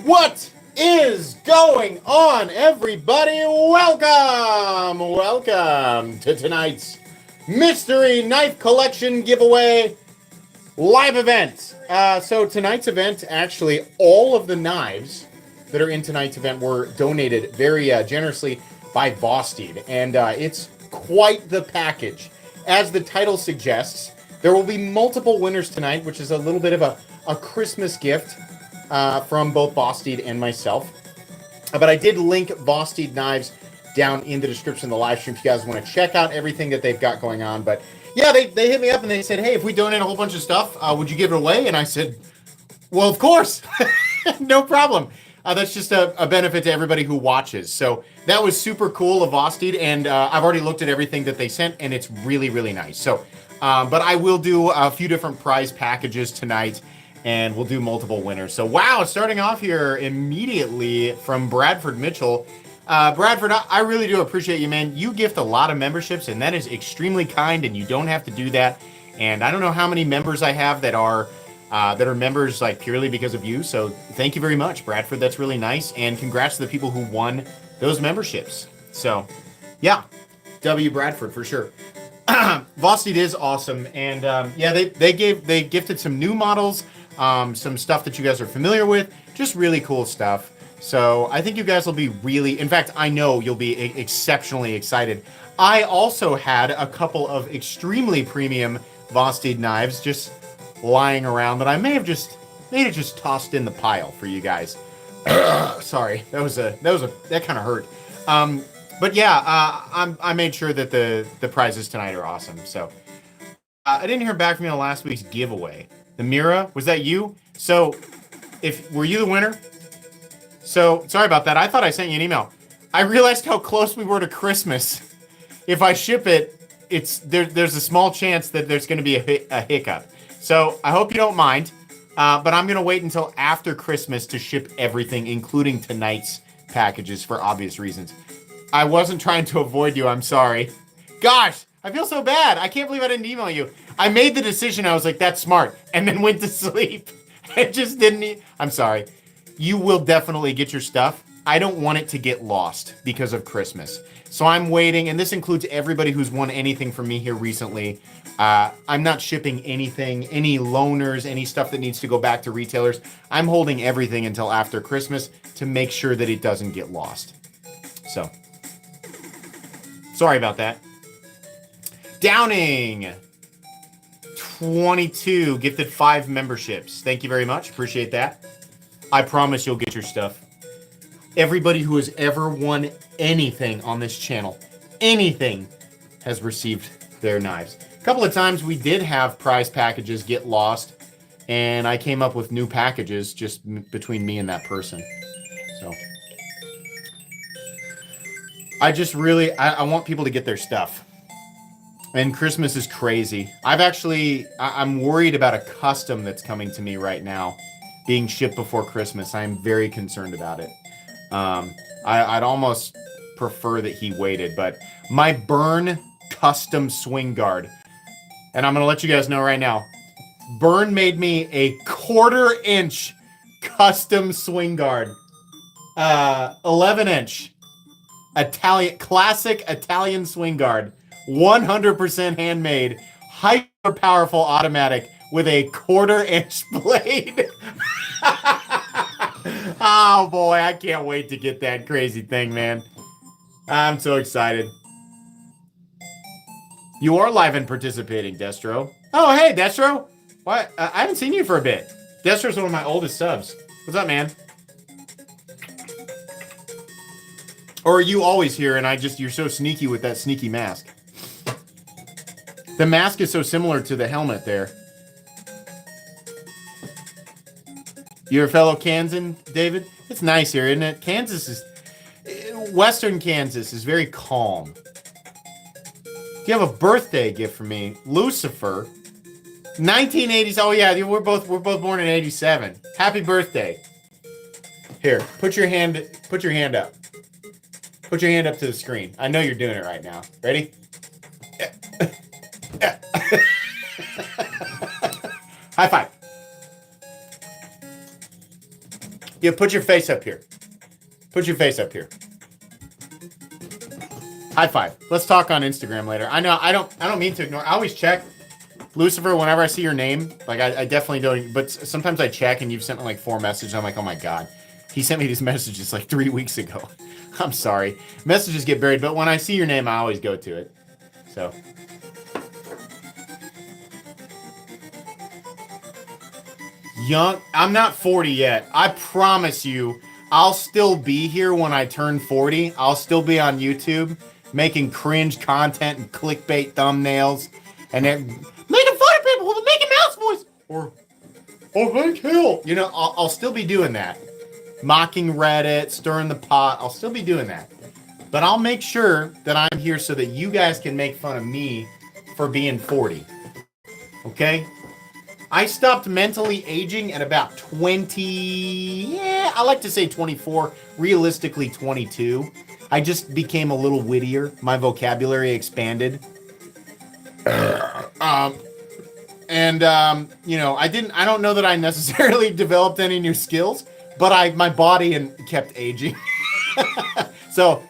What is going on, everybody? Welcome to tonight's Mystery Knife Collection giveaway live event. So tonight's event, actually, all of the knives that are in tonight's event were donated very generously by Vosteed, and it's quite the package. As the title suggests, there will be multiple winners tonight, which is a little bit of a Christmas gift from both Vosteed and myself. But I did link Vosteed knives down in the description of the live stream if you guys want to check out everything that they've got going on. But yeah, they hit me up and they said, hey, if we donate a whole bunch of stuff, would you give it away? And I said, well, of course. No problem. That's just a benefit to everybody who watches. So that was super cool of Vosteed, and I've already looked at everything that they sent, and it's really, really nice. So, but I will do a few different prize packages tonight, and we'll do multiple winners. So, wow, starting off here immediately from Bradford Mitchell. Bradford, I really do appreciate you, man. You gift a lot of memberships, and that is extremely kind, and you don't have to do that. And I don't know how many members I have that are members like purely because of you. So thank you very much, Bradford. That's really nice. And congrats to the people who won those memberships. So yeah, W Bradford for sure. Vosteed is awesome. And yeah, they gifted some new models, some stuff that you guys are familiar with, just really cool stuff. So I think you guys will be really, in fact, I know you'll be exceptionally excited. I also had a couple of extremely premium Vosteed knives just lying around that I may have just tossed in the pile for you guys. Sorry, that kind of hurt. But yeah, I made sure that the prizes tonight are awesome. So I didn't hear back from you on last week's giveaway. The Mira, was that you? So were you the winner? So sorry about that. I thought I sent you an email. I realized how close we were to Christmas. If I ship it, there's a small chance that there's going to be a hiccup. So I hope you don't mind, but I'm going to wait until after Christmas to ship everything, including tonight's packages for obvious reasons. I wasn't trying to avoid you. I'm sorry. Gosh, I feel so bad. I can't believe I didn't email you. I made the decision. I was like, that's smart, and then went to sleep. I just didn't. I'm sorry. You will definitely get your stuff. I don't want it to get lost because of Christmas. So I'm waiting, and this includes everybody who's won anything from me here recently. I'm not shipping anything, any loaners, any stuff that needs to go back to retailers. I'm holding everything until after Christmas to make sure that it doesn't get lost. So, sorry about that. Downing 22 gifted 5 memberships. Thank you very much. Appreciate that. I promise you'll get your stuff. Everybody who has ever won anything on this channel, anything, has received their knives. A couple of times we did have prize packages get lost, and I came up with new packages just between me and that person. So I just really, I want people to get their stuff. And Christmas is crazy. I'm worried about a custom that's coming to me right now being shipped before Christmas. I'm very concerned about it. I'd almost prefer that he waited, but my Burn custom swing guard, and I'm going to let you guys know right now, Burn made me a 1/4 inch custom swing guard, 11-inch classic Italian swing guard, 100% handmade, hyper powerful automatic with a 1/4 inch blade. Oh boy, I can't wait to get that crazy thing, man. I'm so excited. You are live and participating, Destro. Oh, hey, Destro. What? I haven't seen you for a bit. Destro's one of my oldest subs. What's up, man? Or are you always here and you're so sneaky with that sneaky mask? The mask is so similar to the helmet there. You're a fellow Kansan, David? It's nice here, isn't it? Western Kansas is very calm. You have a birthday gift for me, Lucifer. 1980s. Oh yeah, we're both born in 87. Happy birthday. Here, put your hand up. Put your hand up to the screen. I know you're doing it right now. Ready? High five. Yeah, put your face up here. Put your face up here. High five. Let's talk on Instagram later. I know I don't mean to ignore. I always check. Lucifer, whenever I see your name, like I definitely don't, but sometimes I check and you've sent me like 4 messages. I'm like, oh my God. He sent me these messages like 3 weeks ago. I'm sorry. Messages get buried, but when I see your name, I always go to it. So. Young, I'm not 40 yet. I promise you, I'll still be here when I turn 40. I'll still be on YouTube making cringe content and clickbait thumbnails and then making fun of people with a Mickey Mouse voice or Hank Hill. You know, I'll still be doing that. Mocking Reddit, stirring the pot. I'll still be doing that. But I'll make sure that I'm here so that you guys can make fun of me for being 40. Okay? I stopped mentally aging at about 20, yeah, I like to say 24, realistically 22. I just became a little wittier. My vocabulary expanded. You know, I don't know that I necessarily developed any new skills, but my body kept aging. So,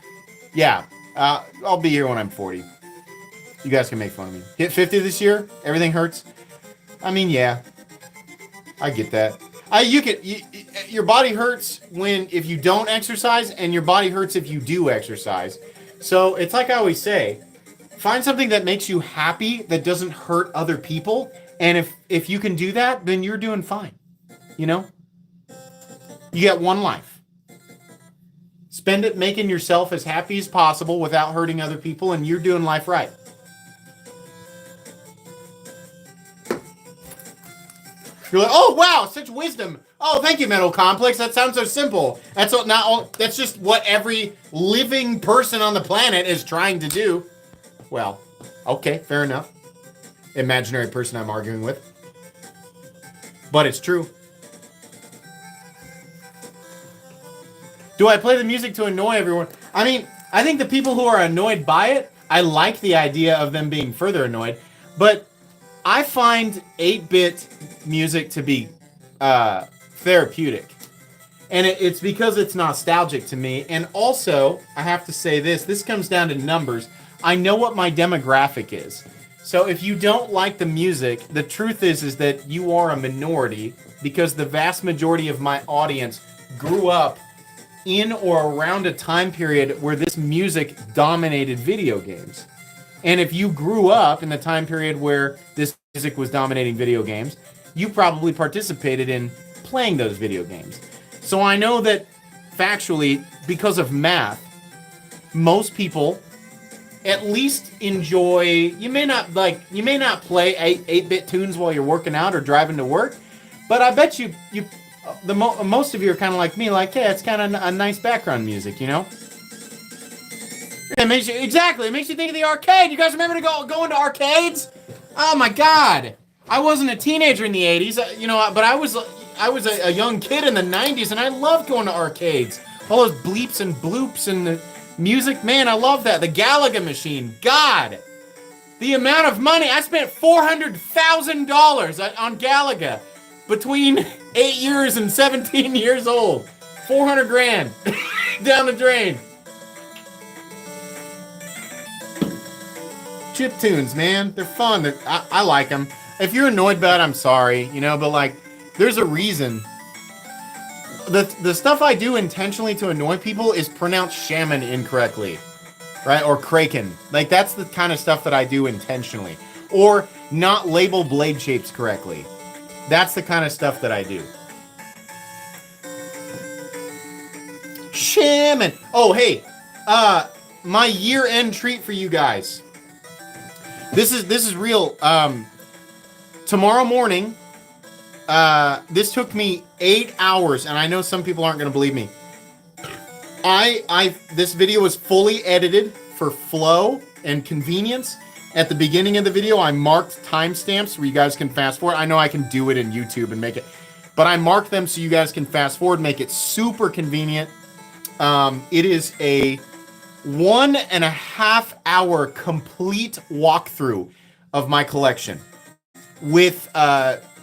yeah, I'll be here when I'm 40. You guys can make fun of me. Hit 50 this year? Everything hurts? I mean, yeah, I get that. Your body hurts if you don't exercise, and your body hurts if you do exercise. So it's like I always say, find something that makes you happy that doesn't hurt other people. And if you can do that, then you're doing fine. You know? You get one life. Spend it making yourself as happy as possible without hurting other people, and you're doing life right. You're like, oh wow, such wisdom. Oh, thank you, Mental Complex. That sounds so simple. That's just what every living person on the planet is trying to do. Well, okay, fair enough. Imaginary person I'm arguing with. But it's true. Do I play the music to annoy everyone? I mean, I think the people who are annoyed by it, I like the idea of them being further annoyed, but I find 8-bit music to be therapeutic. And it's because it's nostalgic to me. And also, I have to say this comes down to numbers. I know what my demographic is. So if you don't like the music, the truth is that you are a minority, because the vast majority of my audience grew up in or around a time period where this music dominated video games. And if you grew up in the time period where this music was dominating video games, you probably participated in playing those video games. So I know that factually, because of math, most people at least enjoy, you may not play 8-bit tunes while you're working out or driving to work, but I bet most of you are kind of like me, like, hey, it's kind of a nice background music, you know? It makes you think of the arcade. You guys remember to go into arcades? Oh my God. I wasn't a teenager in the 80s, but I was a young kid in the 90s, and I loved going to arcades. All those bleeps and bloops and the music, man, I love that. The Galaga machine, God. The amount of money, I spent $400,000 on Galaga between 8 years and 17 years old. 400 grand down the drain. Chip tunes, man. They're fun. I like them. If you're annoyed by it, I'm sorry, but like, there's a reason. The stuff I do intentionally to annoy people is pronounce shaman incorrectly, right? Or kraken. Like, that's the kind of stuff that I do intentionally. Or not label blade shapes correctly. That's the kind of stuff that I do. Shaman. Oh, hey, my year-end treat for you guys. This is real. Tomorrow morning, this took me 8 hours, and I know some people aren't going to believe me. This video was fully edited for flow and convenience. At the beginning of the video, I marked timestamps where you guys can fast forward. I know I can do it in YouTube and make it, but I marked them so you guys can fast forward, make it super convenient. It is a 1.5 hour complete walkthrough of my collection with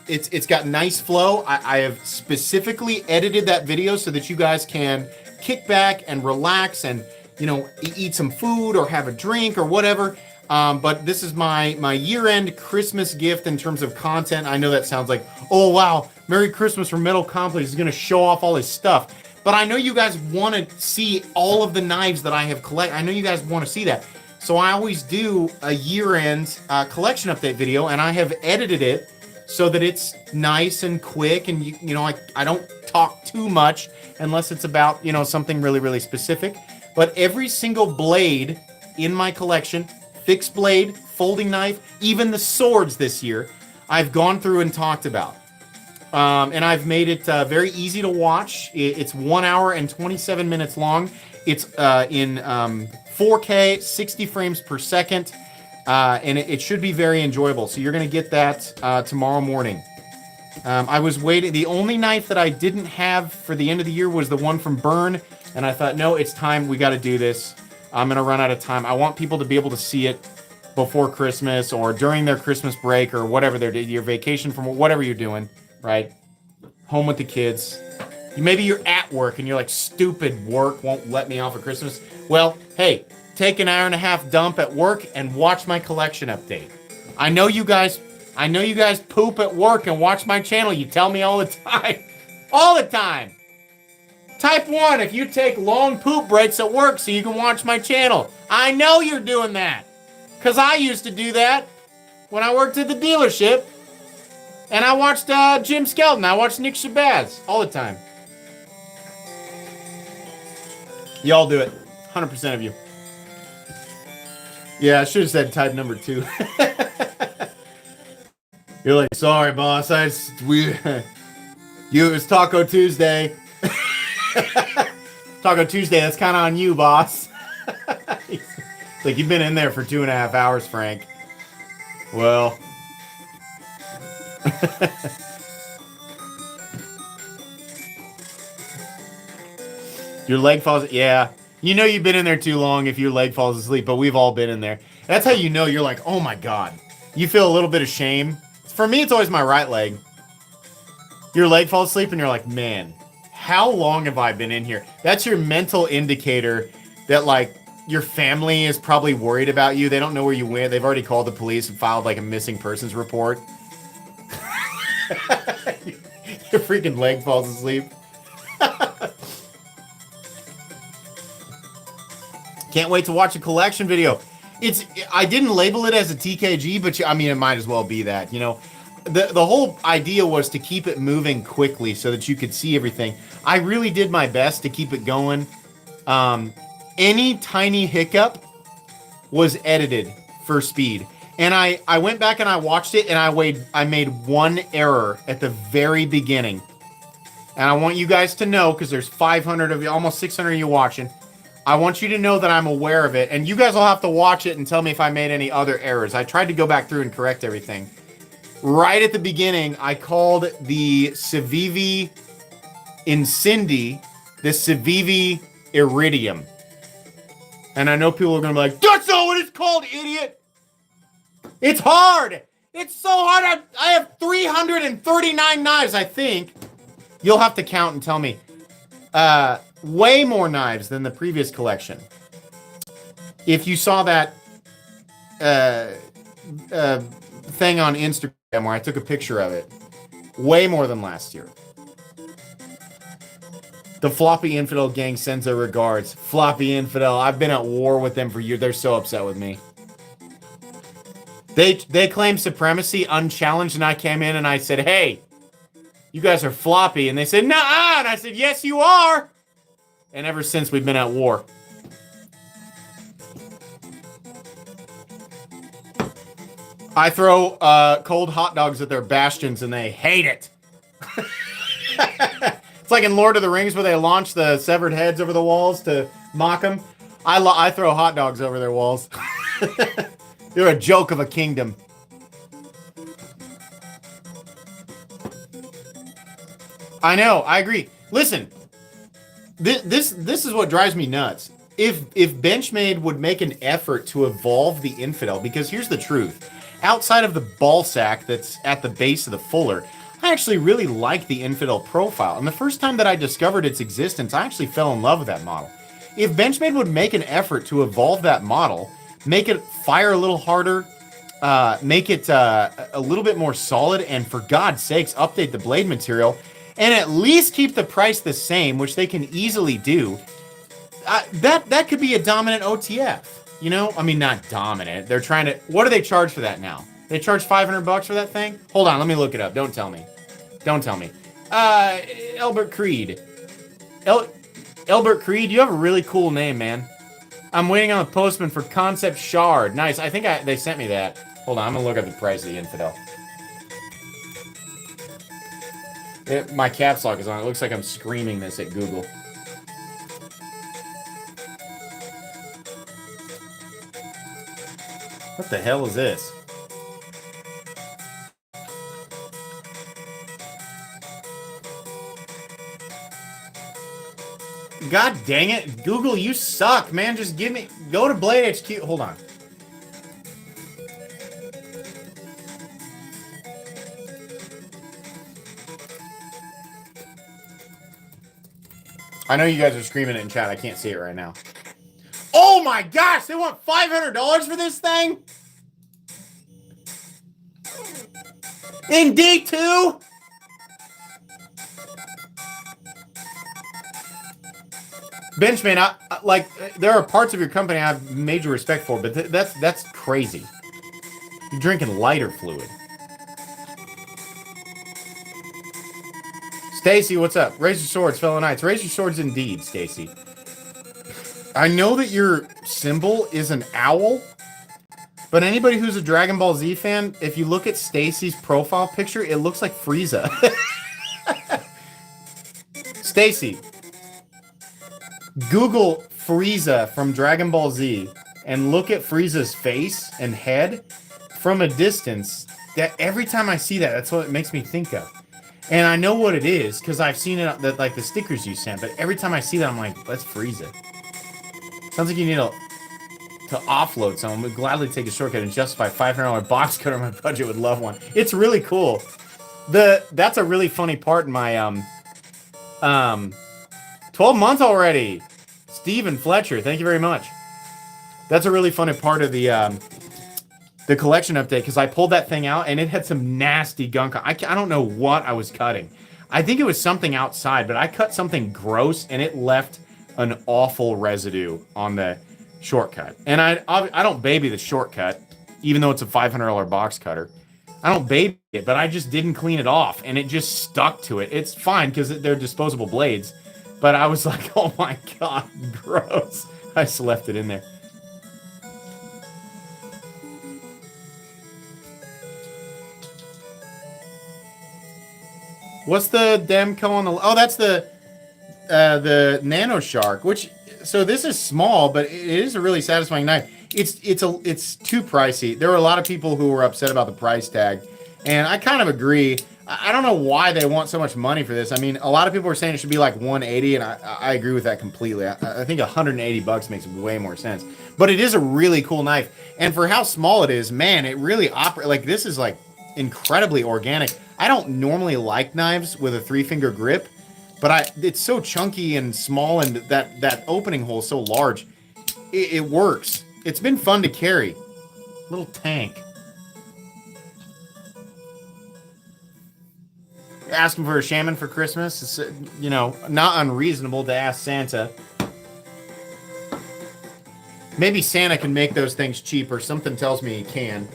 It's got nice flow. I have specifically edited that video so that you guys can kick back and relax and, you know, eat some food or have a drink or whatever. But this is my year-end Christmas gift in terms of content. I know that sounds like, oh wow, Merry Christmas from Metal Complex. He's gonna show off all his stuff. But I know you guys want to see all of the knives that I have collected. I know you guys want to see that. So I always do a year-end collection update video, and I have edited it so that it's nice and quick, and you know, I don't talk too much unless it's about, you know, something really, really specific. But every single blade in my collection, fixed blade, folding knife, even the swords this year, I've gone through and talked about. And I've made it very easy to watch. It's 1 hour and 27 minutes long. It's in 4K, 60 frames per second, and it should be very enjoyable. So you're going to get that tomorrow morning. I was waiting. The only knife that I didn't have for the end of the year was the one from Burn, and I thought, no, it's time. We got to do this. I'm going to run out of time. I want people to be able to see it before Christmas or during their Christmas break or whatever they're doing, your vacation from whatever you're doing, right? Home with the kids. Maybe you're at work and you're like, stupid work won't let me off at Christmas. Well, hey, take an hour and a half dump at work and watch my collection update. I know you guys poop at work and watch my channel. You tell me all the time. All the time. Type 1 if you take long poop breaks at work so you can watch my channel. I know you're doing that. Because I used to do that when I worked at the dealership. And I watched Jim Skelton. I watched Nick Shabazz all the time. Y'all do it. 100% of you. Yeah, I should have said type number 2. You're like, sorry, boss. It was Taco Tuesday. Taco Tuesday, that's kind of on you, boss. It's like, you've been in there for 2.5 hours, Frank. Well. Your leg falls, yeah. You know you've been in there too long if your leg falls asleep, but we've all been in there. That's how you know you're like, oh my God. You feel a little bit of shame. For me, it's always my right leg. Your leg falls asleep and you're like, man, how long have I been in here? That's your mental indicator that, like, your family is probably worried about you. They don't know where you went. They've already called the police and filed, like, a missing persons report. Your freaking leg falls asleep. Can't wait to watch a collection video. I didn't label it as a TKG, but I mean, it might as well be that, you know. The whole idea was to keep it moving quickly so that you could see everything. I really did my best to keep it going. Any tiny hiccup was edited for speed. And I went back and I watched it, and I made one error at the very beginning. And I want you guys to know, because there's 500 of you, almost 600 of you watching. I want you to know that I'm aware of it, and you guys will have to watch it and tell me if I made any other errors. I tried to go back through and correct everything. Right at the beginning, I called the Civivi Incendi the Civivi Iridium. And I know people are going to be like, that's not what it's called, idiot! It's hard! It's so hard! I have 339 knives, I think. You'll have to count and tell me. Way more knives than the previous collection. If you saw that thing on Instagram where I took a picture of it, way more than last year. The Floppy Infidel gang sends their regards. Floppy Infidel, I've been at war with them for years. They're so upset with me. They claim supremacy unchallenged, and I came in and I said, hey, you guys are floppy. And they said, nah, and I said, yes, you are. And ever since, we've been at war. I throw cold hot dogs at their bastions, and they hate it. It's like in Lord of the Rings where they launch the severed heads over the walls to mock them. I throw hot dogs over their walls. They're a joke of a kingdom. I know, I agree. Listen, this is what drives me nuts. If Benchmade would make an effort to evolve the Infidel, because here's the truth. Outside of the ball sack that's at the base of the fuller, I actually really like the Infidel profile, and the first time that I discovered its existence, I actually fell in love with that model. If Benchmade would make an effort to evolve that model, make it fire a little harder, make it a little bit more solid, and for God's sakes, update the blade material, and at least keep the price the same, which they can easily do, that could be a dominant OTF. You know, I mean, not dominant. They're trying to. What do they charge for that now? They charge $500 for that thing? Hold on, let me look it up. Don't tell me. Don't tell me. Elbert Creed. Elbert Creed, you have a really cool name, man. I'm waiting on the postman for Concept Shard. Nice. I think they sent me that. Hold on, I'm gonna look up the price of the Infidel. My caps lock is on. It looks like I'm screaming this at Google. What the hell is this? God dang it. Google, you suck, man. Just give me... Go to Blade HQ. Hold on. I know you guys are screaming it in chat. I can't see it right now. Oh my gosh! They want $500 for this thing? In D2? Benchman, I like, there are parts of your company I have major respect for, but that's crazy. You're drinking lighter fluid. Stacy, what's up? Raise your swords, fellow knights. Raise your swords indeed, Stacy. I know that your symbol is an owl, but anybody who's a Dragon Ball Z fan, if you look at Stacy's profile picture, it looks like Frieza. Stacy, Google Frieza from Dragon Ball Z and look at Frieza's face and head from a distance. That every time I see that, that's what it makes me think of. And I know what it is because I've seen it, that like the stickers you sent. But every time I see that, I'm like, that's Frieza. Sounds like you need to offload someone. Would gladly take a shortcut and justify $500 box cutter on my budget. Would love one. It's really cool. That's a really funny part in my 12 months already. Steven Fletcher, thank you very much. That's a really funny part of the collection update because I pulled that thing out and it had some nasty gunk. I don't know what I was cutting. I think it was something outside, but I cut something gross and it left an awful residue on the shortcut. And I don't baby the shortcut, even though it's a $500 box cutter. I don't baby it, but I just didn't clean it off and it just stuck to it. It's fine because they're disposable blades. But I was like, oh my God, gross. I just left it in there. What's the Demco on the... Oh, that's the Nano Shark, which... So this is small, but it is a really satisfying knife. It's too pricey. There were a lot of people who were upset about the price tag, and I kind of agree. I don't know why they want so much money for this. I mean, a lot of people are saying it should be like $180, and I agree with that completely. I think $180 makes way more sense. But it is a really cool knife, and for how small it is, man, it really operates like this is like incredibly organic. I don't normally like knives with a 3-finger grip, but it's so chunky and small, and that opening hole is so large. It works. It's been fun to carry. Little tank. Asking for a shaman for Christmas. It's, you know, not unreasonable to ask Santa. Maybe Santa can make those things cheaper. Something tells me he can.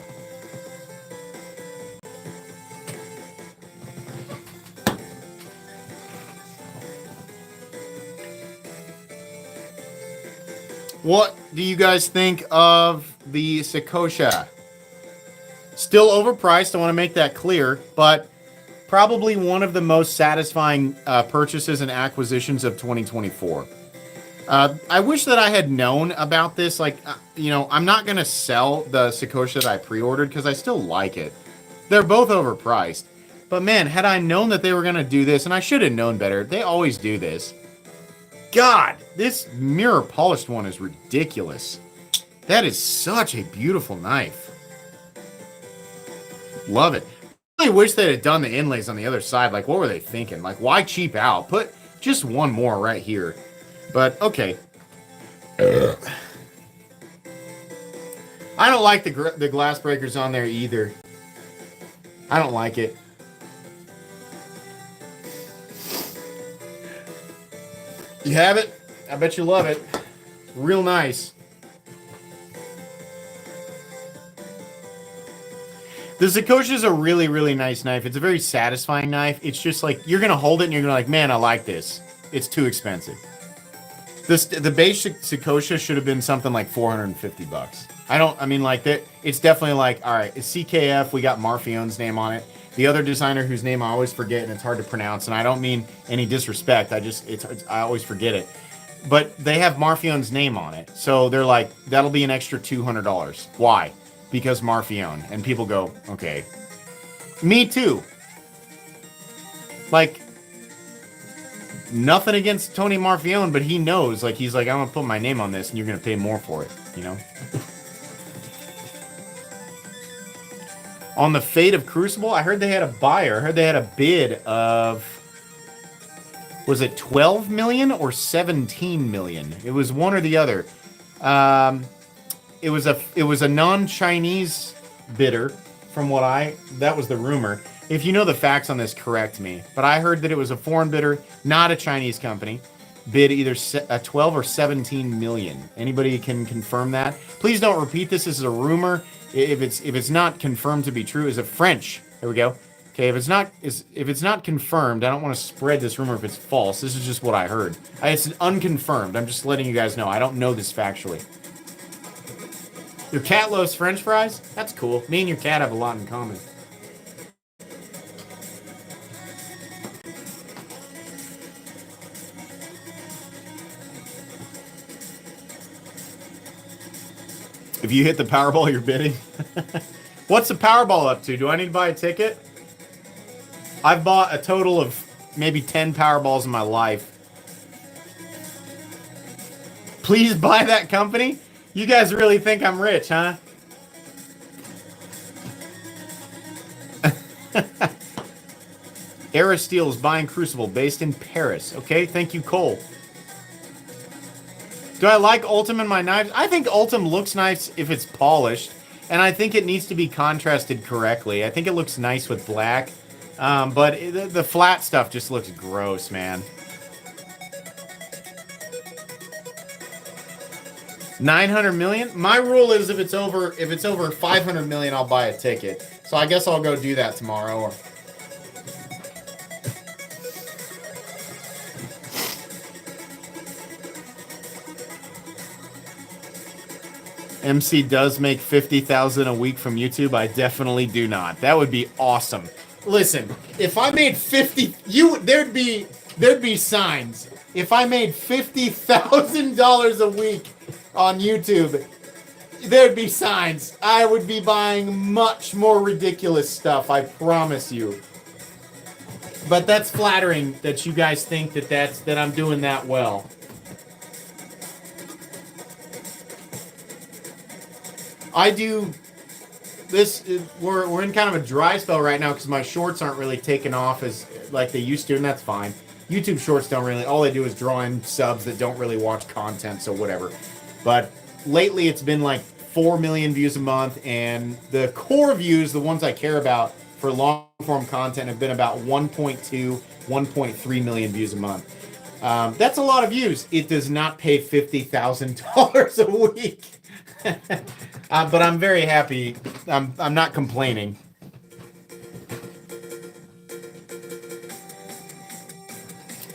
What do you guys think of the Sakosha? Still overpriced, I want to make that clear, but probably one of the most satisfying purchases and acquisitions of 2024. I wish that I had known about this. Like, you know, I'm not going to sell the Sakosha that I pre-ordered because I still like it. They're both overpriced. But man, had I known that they were going to do this, and I should have known better, they always do this. God, this mirror polished one is ridiculous. That is such a beautiful knife. Love it. I really wish they had done the inlays on the other side. Like, what were they thinking? Like, why cheap out? Put just one more right here. But, okay. I don't like the glass breakers on there either. I don't like it. You have it? I bet you love it. Real nice. The Zakosha is a really, really nice knife. It's a very satisfying knife. It's just like, you're going to hold it and you're going to like, man, I like this. It's too expensive. The basic Zakosha should have been something like $450. I mean, like, that. It's definitely like, all right, it's CKF. We got Marfione's name on it. The other designer whose name I always forget and it's hard to pronounce, and I don't mean any disrespect. I always forget it. But they have Marfione's name on it. So they're like, that'll be an extra $200. Why? Because Marfione. And people go, okay. Me too. Like, nothing against Tony Marfione, but he knows. Like, he's like, I'm going to put my name on this and you're going to pay more for it, you know? On the fate of Crucible, I heard they had a buyer. I heard they had a bid of, was it 12 million or 17 million? It was one or the other. It was a non-Chinese bidder, from that was the rumor. If you know the facts on this, correct me. But I heard that it was a foreign bidder, not a Chinese company, bid either 12 or 17 million. Anybody can confirm that? Please don't repeat this. This is a rumor. If it's not confirmed to be true, is it French? There we go. Okay, if it's not confirmed, I don't want to spread this rumor if it's false. This is just what I heard. It's unconfirmed. I'm just letting you guys know. I don't know this factually. Your cat loves French fries? That's cool. Me and your cat have a lot in common. If you hit the Powerball, you're bidding. What's the Powerball up to? Do I need to buy a ticket? I've bought a total of maybe 10 Powerballs in my life. Please buy that company? You guys really think I'm rich, huh? Aristeel is buying Crucible based in Paris. Okay, thank you, Cole. Do I like Ultim in my knives? I think Ultim looks nice if it's polished, and I think it needs to be contrasted correctly. I think it looks nice with black, but the flat stuff just looks gross, man. 900 million? My rule is if it's over 500 million, I'll buy a ticket. So I guess I'll go do that tomorrow. Or MC does make 50,000 a week from YouTube. I definitely do not. That would be awesome. Listen, if I made 50, there'd be signs. If I made $50,000 a week on YouTube, there'd be signs. I would be buying much more ridiculous stuff, I promise you. But that's flattering that you guys think that I'm doing that well. I do this. We're in kind of a dry spell right now because my shorts aren't really taking off as like they used to, and that's fine. YouTube shorts don't really. All they do is draw in subs that don't really watch content, so whatever. But lately, it's been like 4 million views a month, and the core views, the ones I care about for long form content, have been about 1.2, 1.3 million views a month. That's a lot of views. It does not pay $50,000 a week. But I'm very happy. I'm not complaining.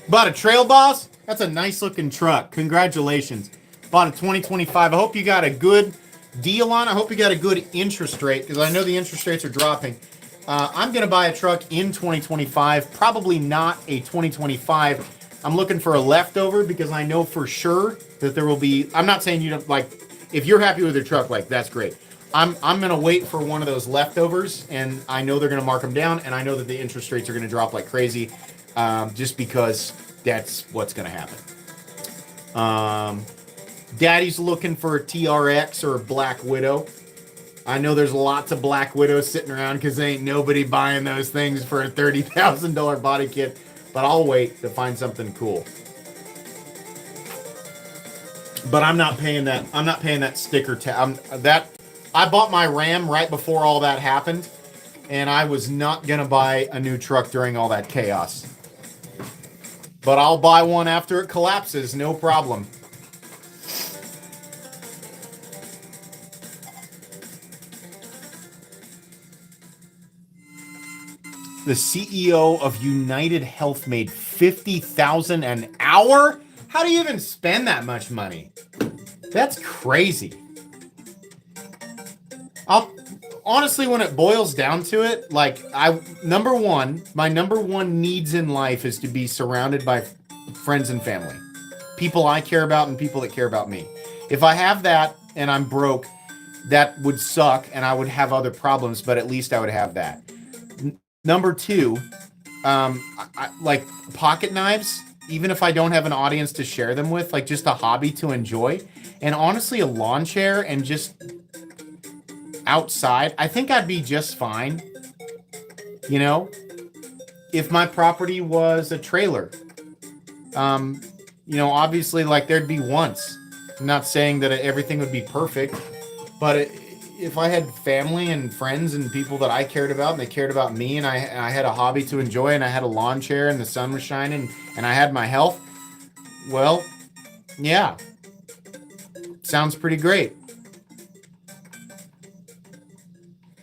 Bought a Trail Boss? That's a nice looking truck. Congratulations. Bought a 2025. I hope you got a good deal on it. I hope you got a good interest rate because I know the interest rates are dropping. I'm going to buy a truck in 2025. Probably not a 2025. I'm looking for a leftover because I know for sure that there will be. I'm not saying you don't like. If you're happy with your truck, like, that's great. I'm going to wait for one of those leftovers, and I know they're going to mark them down, and I know that the interest rates are going to drop like crazy, just because that's what's going to happen. Daddy's looking for a TRX or a Black Widow. I know there's lots of Black Widows sitting around because ain't nobody buying those things for a $30,000 body kit. But I'll wait to find something cool. But I'm not paying that. I'm not paying that sticker that I bought my Ram right before all that happened, and I was not gonna buy a new truck during all that chaos. But I'll buy one after it collapses, no problem. The CEO of United Health made $50,000 an hour? How do you even spend that much money? That's crazy. Honestly, when it boils down to it, like my number one needs in life is to be surrounded by friends and family. People I care about and people that care about me. If I have that and I'm broke, that would suck and I would have other problems, but at least I would have that. Number two, like pocket knives, even if I don't have an audience to share them with, like just a hobby to enjoy. And honestly, a lawn chair and just outside, I think I'd be just fine. You know, if my property was a trailer, obviously, like there'd be wants. I'm not saying that everything would be perfect, but if I had family and friends and people that I cared about and they cared about me and I had a hobby to enjoy and I had a lawn chair and the sun was shining and I had my health, well, yeah, sounds pretty great.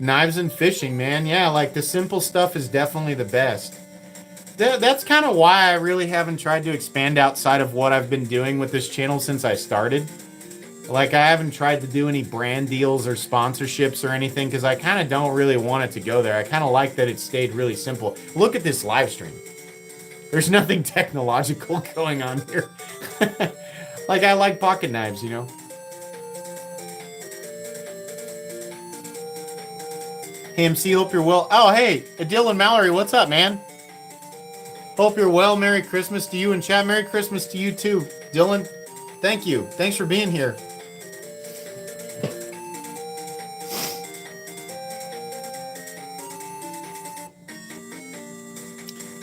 Knives and fishing, man. Yeah, like the simple stuff is definitely the best. That's kind of why I really haven't tried to expand outside of what I've been doing with this channel since I started. Like, I haven't tried to do any brand deals or sponsorships or anything because I kind of don't really want it to go there. I kind of like that it stayed really simple. Look at this live stream. There's nothing technological going on here. Like, I like pocket knives, you know? Hey, MC, hope you're well. Oh, hey, Dylan Mallory, what's up, man? Hope you're well. Merry Christmas to you and chat. Merry Christmas to you too, Dylan. Thank you. Thanks for being here.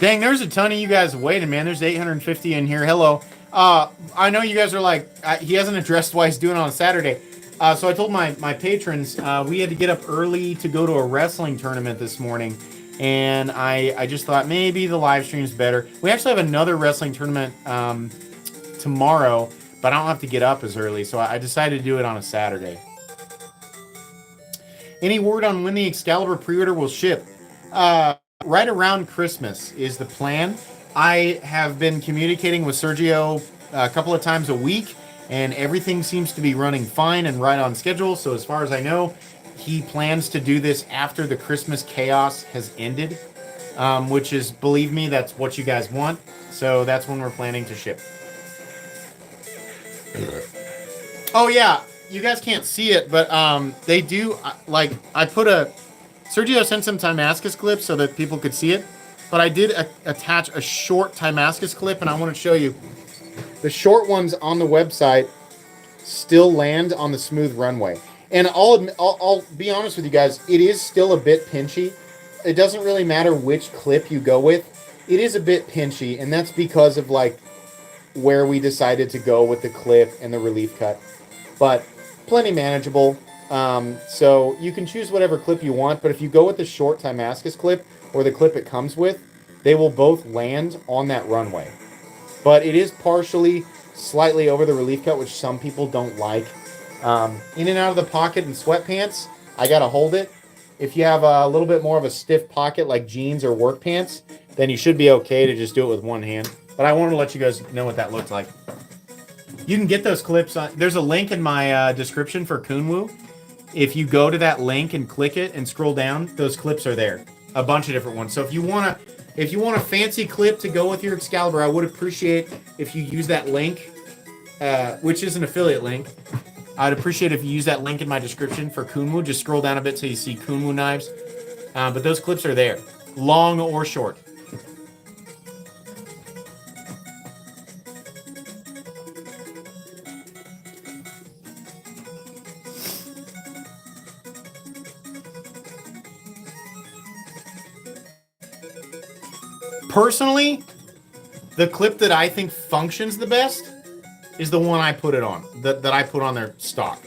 Dang, there's a ton of you guys waiting, man. There's 850 in here. Hello. I know you guys are like, he hasn't addressed why he's doing it on Saturday. So I told my patrons we had to get up early to go to a wrestling tournament this morning. And I just thought maybe the live stream's better. We actually have another wrestling tournament tomorrow, but I don't have to get up as early. So I decided to do it on a Saturday. Any word on when the Excalibur pre-order will ship? Right around Christmas is the plan. I have been communicating with Sergio a couple of times a week, and everything seems to be running fine and right on schedule. So as far as I know, he plans to do this after the Christmas chaos has ended, which is, believe me, that's what you guys want. So that's when we're planning to ship. Oh yeah, you guys can't see it, but they do, like, Sergio sent some Timascus clips so that people could see it, but I did attach a short Timascus clip, and I want to show you. The short ones on the website still land on the smooth runway. And I'll be honest with you guys, it is still a bit pinchy. It doesn't really matter which clip you go with. It is a bit pinchy, and that's because of, like, where we decided to go with the clip and the relief cut. But plenty manageable. So you can choose whatever clip you want, but if you go with the short Timascus clip or the clip it comes with, they will both land on that runway. But it is partially slightly over the relief cut, which some people don't like. In and out of the pocket in sweatpants, I gotta hold it. If you have a little bit more of a stiff pocket like jeans or work pants, then you should be okay to just do it with one hand. But I wanted to let you guys know what that looked like. You can get those clips on. There's a link in my description for Kunwu. If you go to that link and click it and scroll down, those clips are there. A bunch of different ones. So if you want a fancy clip to go with your Excalibur, I would appreciate if you use that link, which is an affiliate link. I'd appreciate if you use that link in my description for Kunwu. Just scroll down a bit so you see Kunwu knives. But those clips are there, long or short. Personally, the clip that I think functions the best is the one I put it on, that I put on their stock.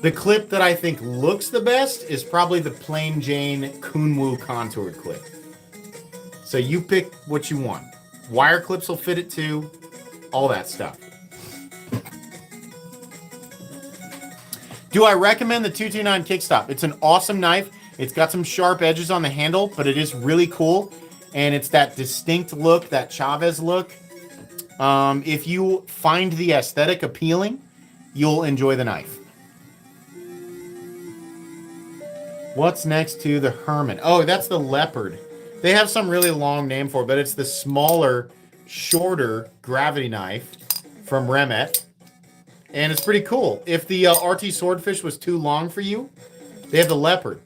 The clip that I think looks the best is probably the plain Jane Kunwu contoured clip. So you pick what you want. Wire clips will fit it too, all that stuff. Do I recommend the 229 Kickstop? It's an awesome knife. It's got some sharp edges on the handle, but it is really cool. And it's that distinct look, that Chavez look. If you find the aesthetic appealing, you'll enjoy the knife. What's next to the Herman? Oh, that's the Leopard. They have some really long name for it, but it's the smaller, shorter gravity knife from Remet. And it's pretty cool. If the RT Swordfish was too long for you, they have the Leopard.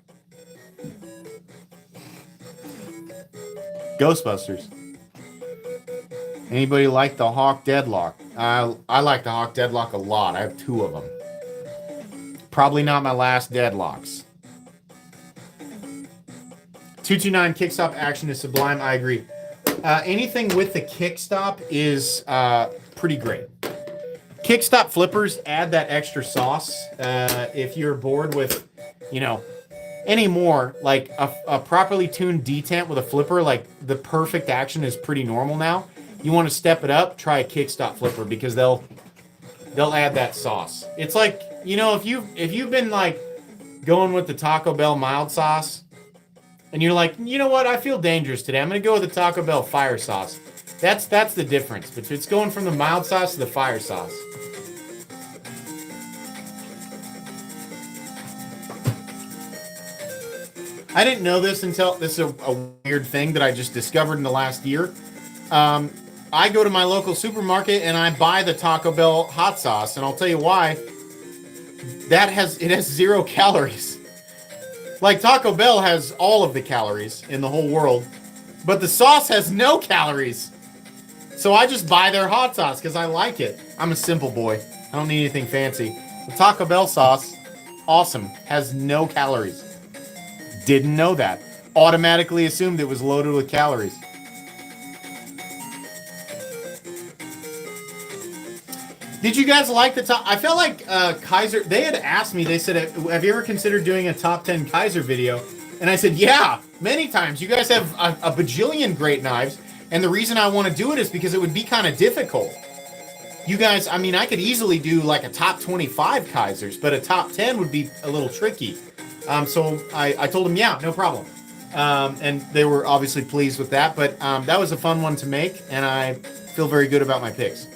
Ghostbusters. Anybody like the Hawk Deadlock? I like the Hawk Deadlock a lot. I have 2 of them. Probably not my last Deadlocks. 229 Kickstop action is sublime. I agree. Anything with the Kickstop is pretty great. Kickstop flippers add that extra sauce. If you're bored with, any more, like a properly tuned detent with a flipper, like the perfect action is pretty normal now. You want to step it up, try a Kickstop flipper because they'll add that sauce. It's like, if you've been like going with the Taco Bell mild sauce and you're like, you know what, I feel dangerous today. I'm going to go with the Taco Bell fire sauce. That's the difference. But it's going from the mild sauce to the fire sauce. I didn't know this until this is a weird thing that I just discovered in the last year. I go to my local supermarket and I buy the Taco Bell hot sauce, and I'll tell you why. It has 0 calories. Like Taco Bell has all of the calories in the whole world, but the sauce has no calories. So I just buy their hot sauce because I like it. I'm a simple boy. I don't need anything fancy. The Taco Bell sauce, awesome, has no calories. Didn't know that. Automatically assumed it was loaded with calories. Did you guys like the top? I felt like Kizer, they had asked me, they said, have you ever considered doing a top 10 Kizer video? And I said, yeah, many times. You guys have a bajillion great knives. And the reason I want to do it is because it would be kind of difficult. You guys, I could easily do like a top 25 Kizers, but a top 10 would be a little tricky. So I told them, yeah, no problem. And they were obviously pleased with that. But that was a fun one to make, and I feel very good about my picks.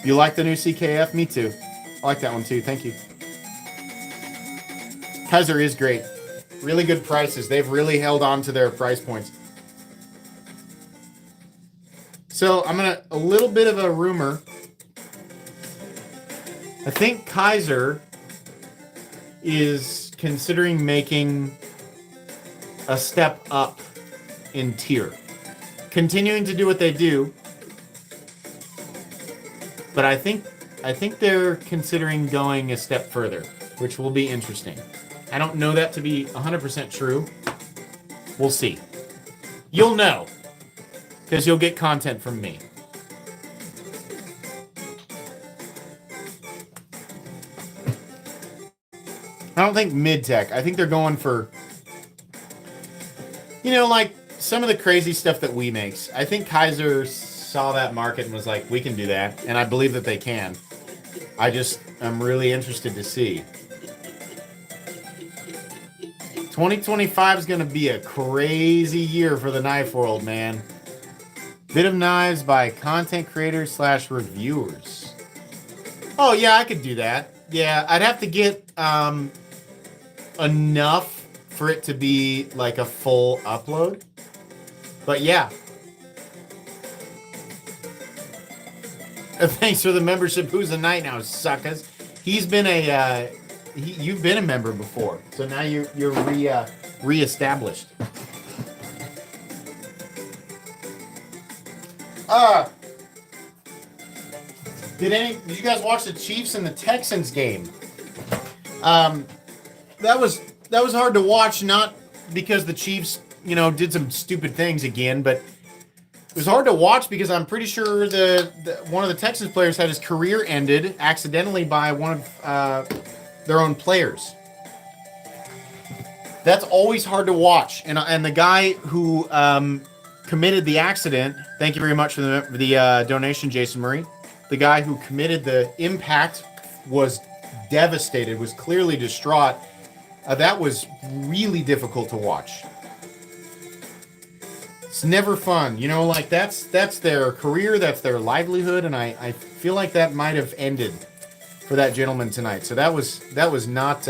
You like the new CKF? Me too. I like that one too. Thank you. Kizer is great. Really good prices. They've really held on to their price points. So I'm going to, a little bit of a rumor. I think Kizer is considering making a step up in tier. Continuing to do what they do. But I think they're considering going a step further, which will be interesting. I don't know that to be 100% true. We'll see. You'll know, because you'll get content from me. I don't think mid-tech. I think they're going for, like some of the crazy stuff that we makes. I think Kizer saw that market and was like, we can do that. And I believe that they can. I'm really interested to see. 2025 is going to be a crazy year for the knife world, man. Bit of knives by content creators / reviewers. Oh, yeah, I could do that. Yeah, I'd have to get enough for it to be like a full upload. But yeah. Thanks for the membership. Who's a knight now, suckers? He's been you've been a member before, so now you're re-established. Did you guys watch the Chiefs and the Texans game? that was hard to watch, not because the Chiefs, did some stupid things again, but it was hard to watch because I'm pretty sure one of the Texans players had his career ended accidentally by one of their own players. That's always hard to watch, and the guy who committed the accident. Thank you very much for the donation, Jason Murray. The guy who committed the impact was devastated, was clearly distraught. That was really difficult to watch. It's never fun, like that's their career, that's their livelihood, and I feel like that might have ended for that gentleman tonight. So that was not.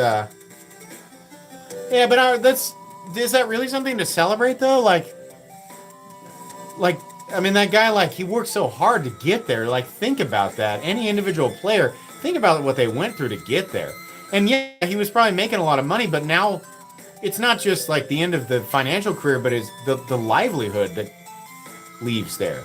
Yeah, but is that really something to celebrate though? Like, I mean, that guy, he worked so hard to get there. Like, think about that. Any individual player, think about what they went through to get there. And yeah, he was probably making a lot of money, but now it's not just like the end of the financial career, but it's the livelihood that leaves there.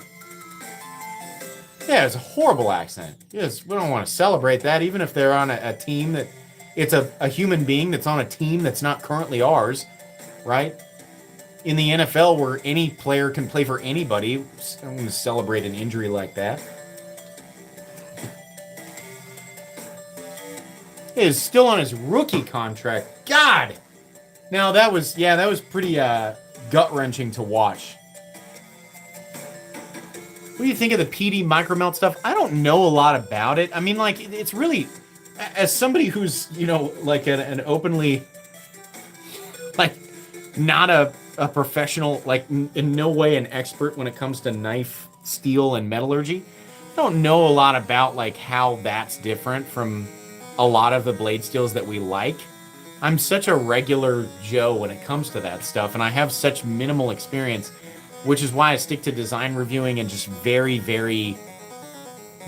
Yeah, it's a horrible accident. Yes, we don't want to celebrate that, even if they're on a team that it's a human being that's on a team that's not currently ours, right? In the NFL, where any player can play for anybody, I'm going to celebrate an injury like that. He is still on his rookie contract. God! Now, that was pretty gut-wrenching to watch. What do you think of the PD micromelt stuff? I don't know a lot about it. I mean, it's really, as somebody who's, an openly, not a professional, in no way an expert when it comes to knife, steel, and metallurgy. I don't know a lot about, how that's different from a lot of the blade steels that we like. I'm such a regular Joe when it comes to that stuff, and I have such minimal experience, which is why I stick to design reviewing and just very, very,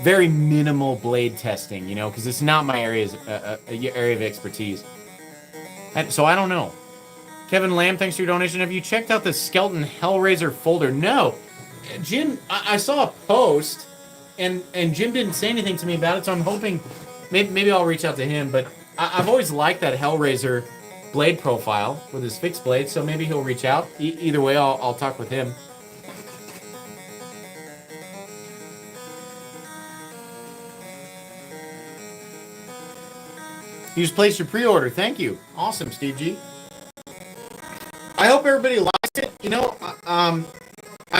very minimal blade testing, because it's not my area of expertise. And so I don't know. Kevin Lamb, thanks for your donation. Have you checked out the Skeleton Hellraiser folder? No. Jim, I saw a post, and Jim didn't say anything to me about it, so I'm hoping maybe I'll reach out to him, but I've always liked that Hellraiser blade profile with his fixed blade, so maybe he'll reach out. Either way, I'll talk with him. You just placed your pre-order. Thank you. Awesome, Steve G. I hope everybody liked it. I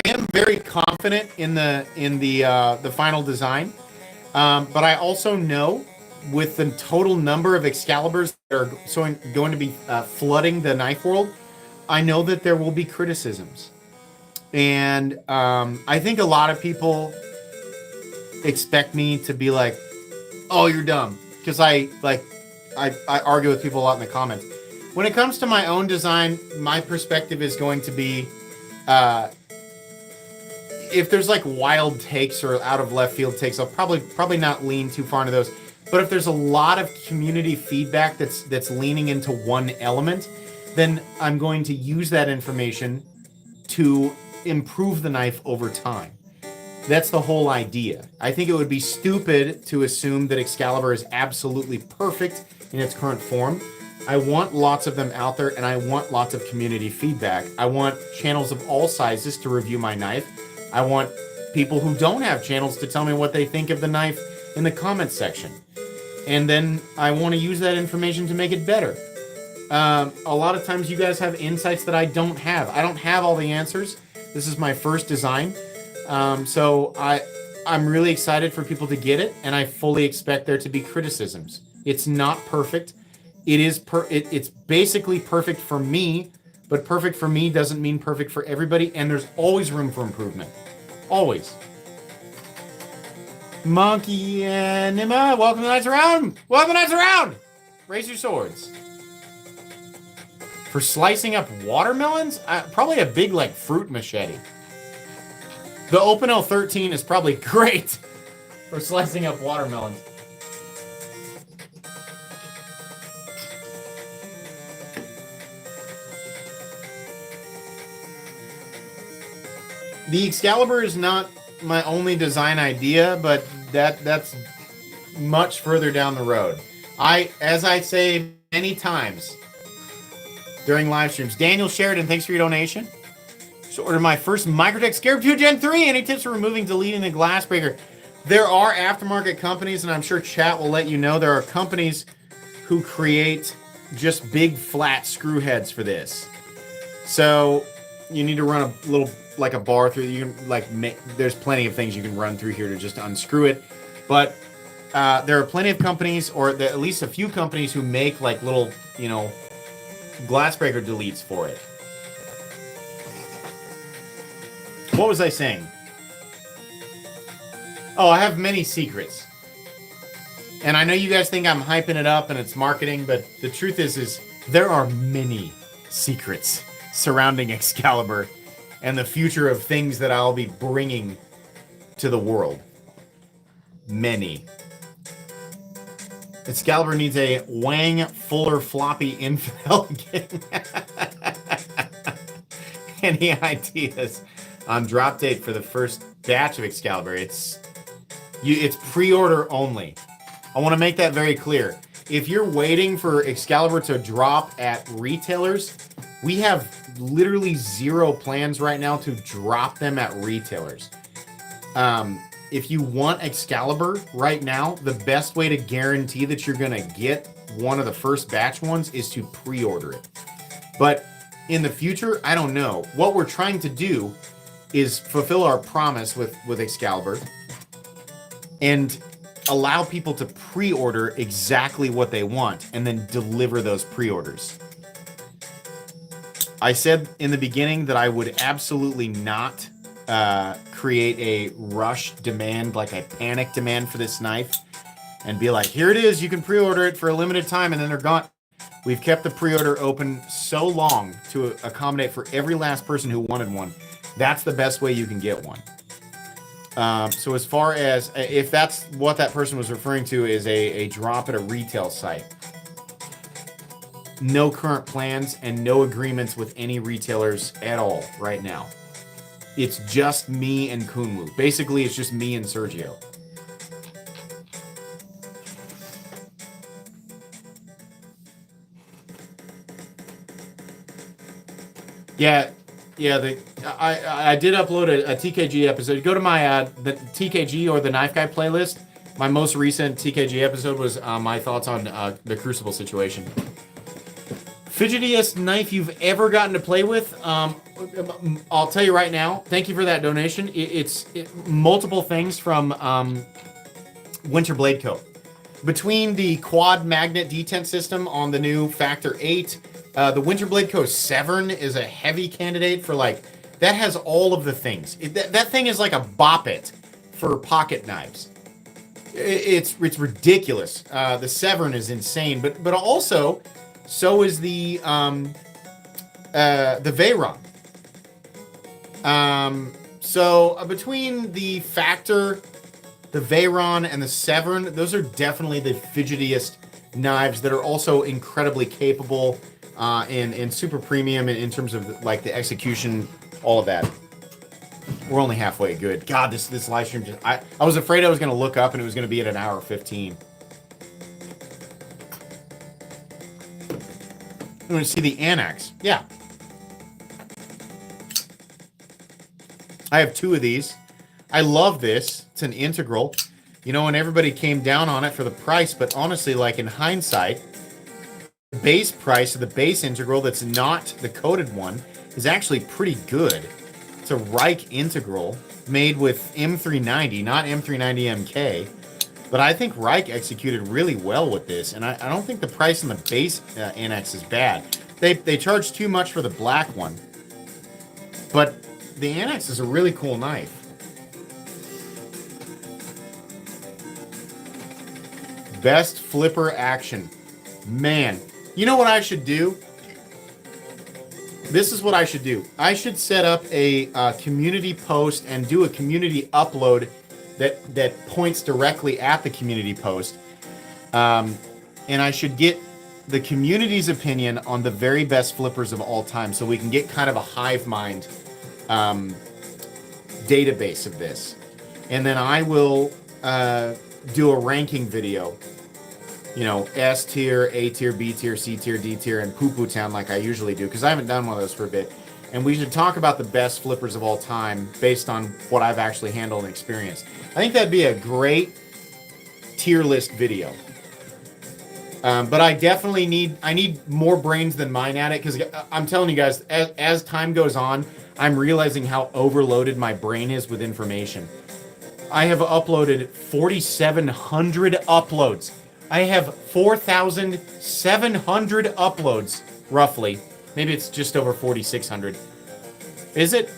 am very confident in the final design, but I also know with the total number of Excaliburs that are going to be flooding the knife world, I know that there will be criticisms. And I think a lot of people expect me to be like, oh, you're dumb. Because I argue with people a lot in the comments. When it comes to my own design, my perspective is going to be, if there's wild takes or out of left field takes, I'll probably not lean too far into those. But if there's a lot of community feedback that's leaning into one element, then I'm going to use that information to improve the knife over time. That's the whole idea. I think it would be stupid to assume that Excalibur is absolutely perfect in its current form. I want lots of them out there, and I want lots of community feedback. I want channels of all sizes to review my knife. I want people who don't have channels to tell me what they think of the knife in the comments section. And then I want to use that information to make it better. A lot of times you guys have insights that I don't have. I don't have all the answers. This is my first design. So I'm really excited for people to get it, and I fully expect there to be criticisms. It's not perfect. It's basically perfect for me, but perfect for me doesn't mean perfect for everybody, and there's always room for improvement. Always. Monkey and Nima, welcome to Knights Around! Welcome to Knights Around! Raise your swords. For slicing up watermelons? Probably a big, fruit machete. The Open L13 is probably great for slicing up watermelons. The Excalibur is not my only design idea, but that's much further down the road. As I say many times, during live streams. Daniel Sheridan, thanks for your donation. Just ordered my first Microtech Scarab 2 Gen 3. Any tips for removing, deleting the glass breaker? There are aftermarket companies, and I'm sure chat will let you know. There are companies who create just big flat screw heads for this. So you need to run a little, like a bar through. You can there's plenty of things you can run through here to just unscrew it. But there are plenty of companies, or at least a few companies, who make like little, glass breaker deletes for it. What was I saying? Oh, I have many secrets. And I know you guys think I'm hyping it up and it's marketing, but the truth is there are many secrets surrounding Excalibur and the future of things that I'll be bringing to the world. Many. Excalibur needs a Wang Fuller floppy infidel again. Any ideas on drop date for the first batch of Excalibur? It's pre-order only. I want to make that very clear. If you're waiting for Excalibur to drop at retailers, we have literally zero plans right now to drop them at retailers. If you want Excalibur right now, the best way to guarantee that you're going to get one of the first batch ones is to pre-order it. But in the future, I don't know. What we're trying to do is fulfill our promise with Excalibur and allow people to pre-order exactly what they want and then deliver those pre-orders. I said in the beginning that I would absolutely not create a rush demand, like a panic demand for this knife and be like, here it is, you can pre-order it for a limited time, and then they're gone. We've kept the pre-order open so long to accommodate for every last person who wanted one. That's the best way you can get one. So as far as, if that's what that person was referring to, is a drop at a retail site. No current plans and no agreements with any retailers at all right now. It's just me and Kunwu. Basically, it's just me and Sergio. Yeah, I did upload a TKG episode. Go to my the TKG or the Knife Guy playlist. My most recent TKG episode was my thoughts on the Crucible situation. Fidgetiest knife you've ever gotten to play with? I'll tell you right now. Thank you for that donation. It's multiple things from Winter Blade Co. Between the quad magnet detent system on the new Factor 8, the Winter Blade Co. Severn is a heavy candidate for that has all of the things. That thing is like a Bop It for pocket knives. It's ridiculous. The Severn is insane, but also so is the Veyron. So between the Factor, the Veyron, and the Severn, those are definitely the fidgetiest knives that are also incredibly capable in super premium in terms of the execution, all of that. We're only halfway good. God, this live stream just... I was afraid I was going to look up and it was going to be at an hour 15. I'm going to see the Annex. Yeah. I have 2 of these. I love this. It's an integral. And everybody came down on it for the price, but honestly, in hindsight, the base price of the base integral that's not the coated one is actually pretty good. It's a Reich integral made with M390, not M390 MK. But I think Reich executed really well with this, and I don't think the price on the base Annex is bad. They charge too much for the black one. But the Annex is a really cool knife. Best flipper action. Man, you know what I should do? This is what I should do. I should set up a community post and do a community upload that points directly at the community post. And I should get the community's opinion on the very best flippers of all time so we can get kind of a hive mind database of this. And then I will do a ranking video you know, S tier, A tier, B tier, C tier, D tier, and Poo Poo Town like I usually do, because I haven't done one of those for a bit. And we should talk about the best flippers of all time based on what I've actually handled and experienced. I think that'd be a great tier list video. But I definitely need more brains than mine at it, because I'm telling you guys, as time goes on, I'm realizing how overloaded my brain is with information. I have uploaded 4,700 uploads. I have 4,700 uploads, roughly. Maybe it's just over 4,600. Is it?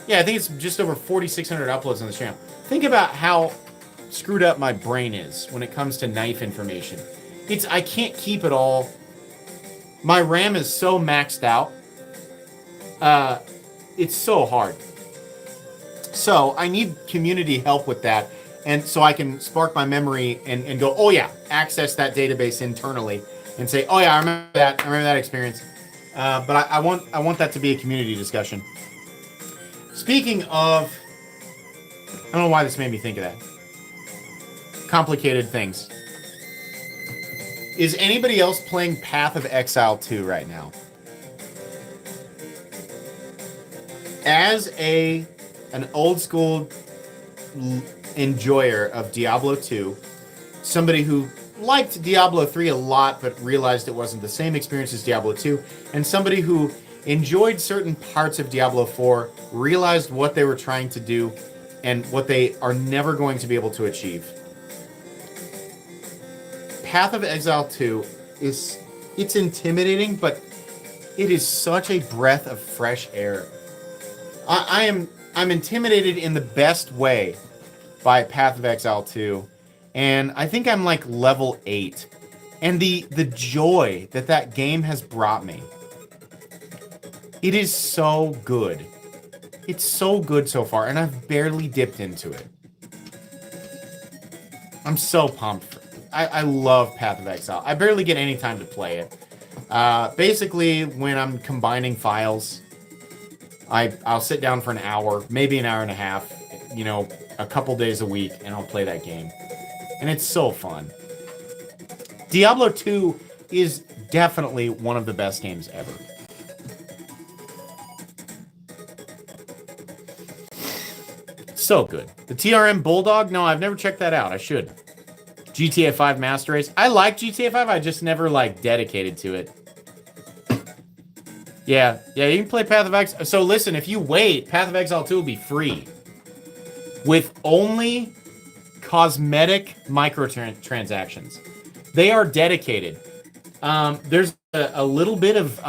Yeah, I think it's just over 4,600 uploads on the channel. Think about how screwed up my brain is when it comes to knife information. I can't keep it all. My RAM is so maxed out. It's so hard. So I need community help with that. And so I can spark my memory and go, oh yeah, access that database internally and say, oh yeah, I remember that experience. But I want that to be a community discussion. Speaking of, I don't know why this made me think of that. Complicated things. Is anybody else playing Path of Exile 2 right now? As an old school enjoyer of Diablo 2, somebody who liked Diablo 3 a lot but realized it wasn't the same experience as Diablo 2, and somebody who enjoyed certain parts of Diablo 4, realized what they were trying to do and what they are never going to be able to achieve. Path of Exile 2 it's intimidating, but it is such a breath of fresh air. I'm intimidated in the best way by Path of Exile 2, and I think I'm like level 8. And the joy that game has brought me, it is so good. It's so good so far, and I've barely dipped into it. I'm so pumped. I love Path of Exile. I barely get any time to play it. Basically, when I'm combining files, I'll sit down for an hour, maybe an hour and a half, you know, a couple days a week, and I'll play that game. And it's so fun. Diablo 2 is definitely one of the best games ever. So good. The TRM Bulldog? No, I've never checked that out. I should. GTA 5 Master Race. I like GTA 5. I just never, like, dedicated to it. Yeah, you can play Path of Exile. So listen, if you wait, Path of Exile 2 will be free. With only cosmetic microtransactions. They are dedicated. There's a little bit of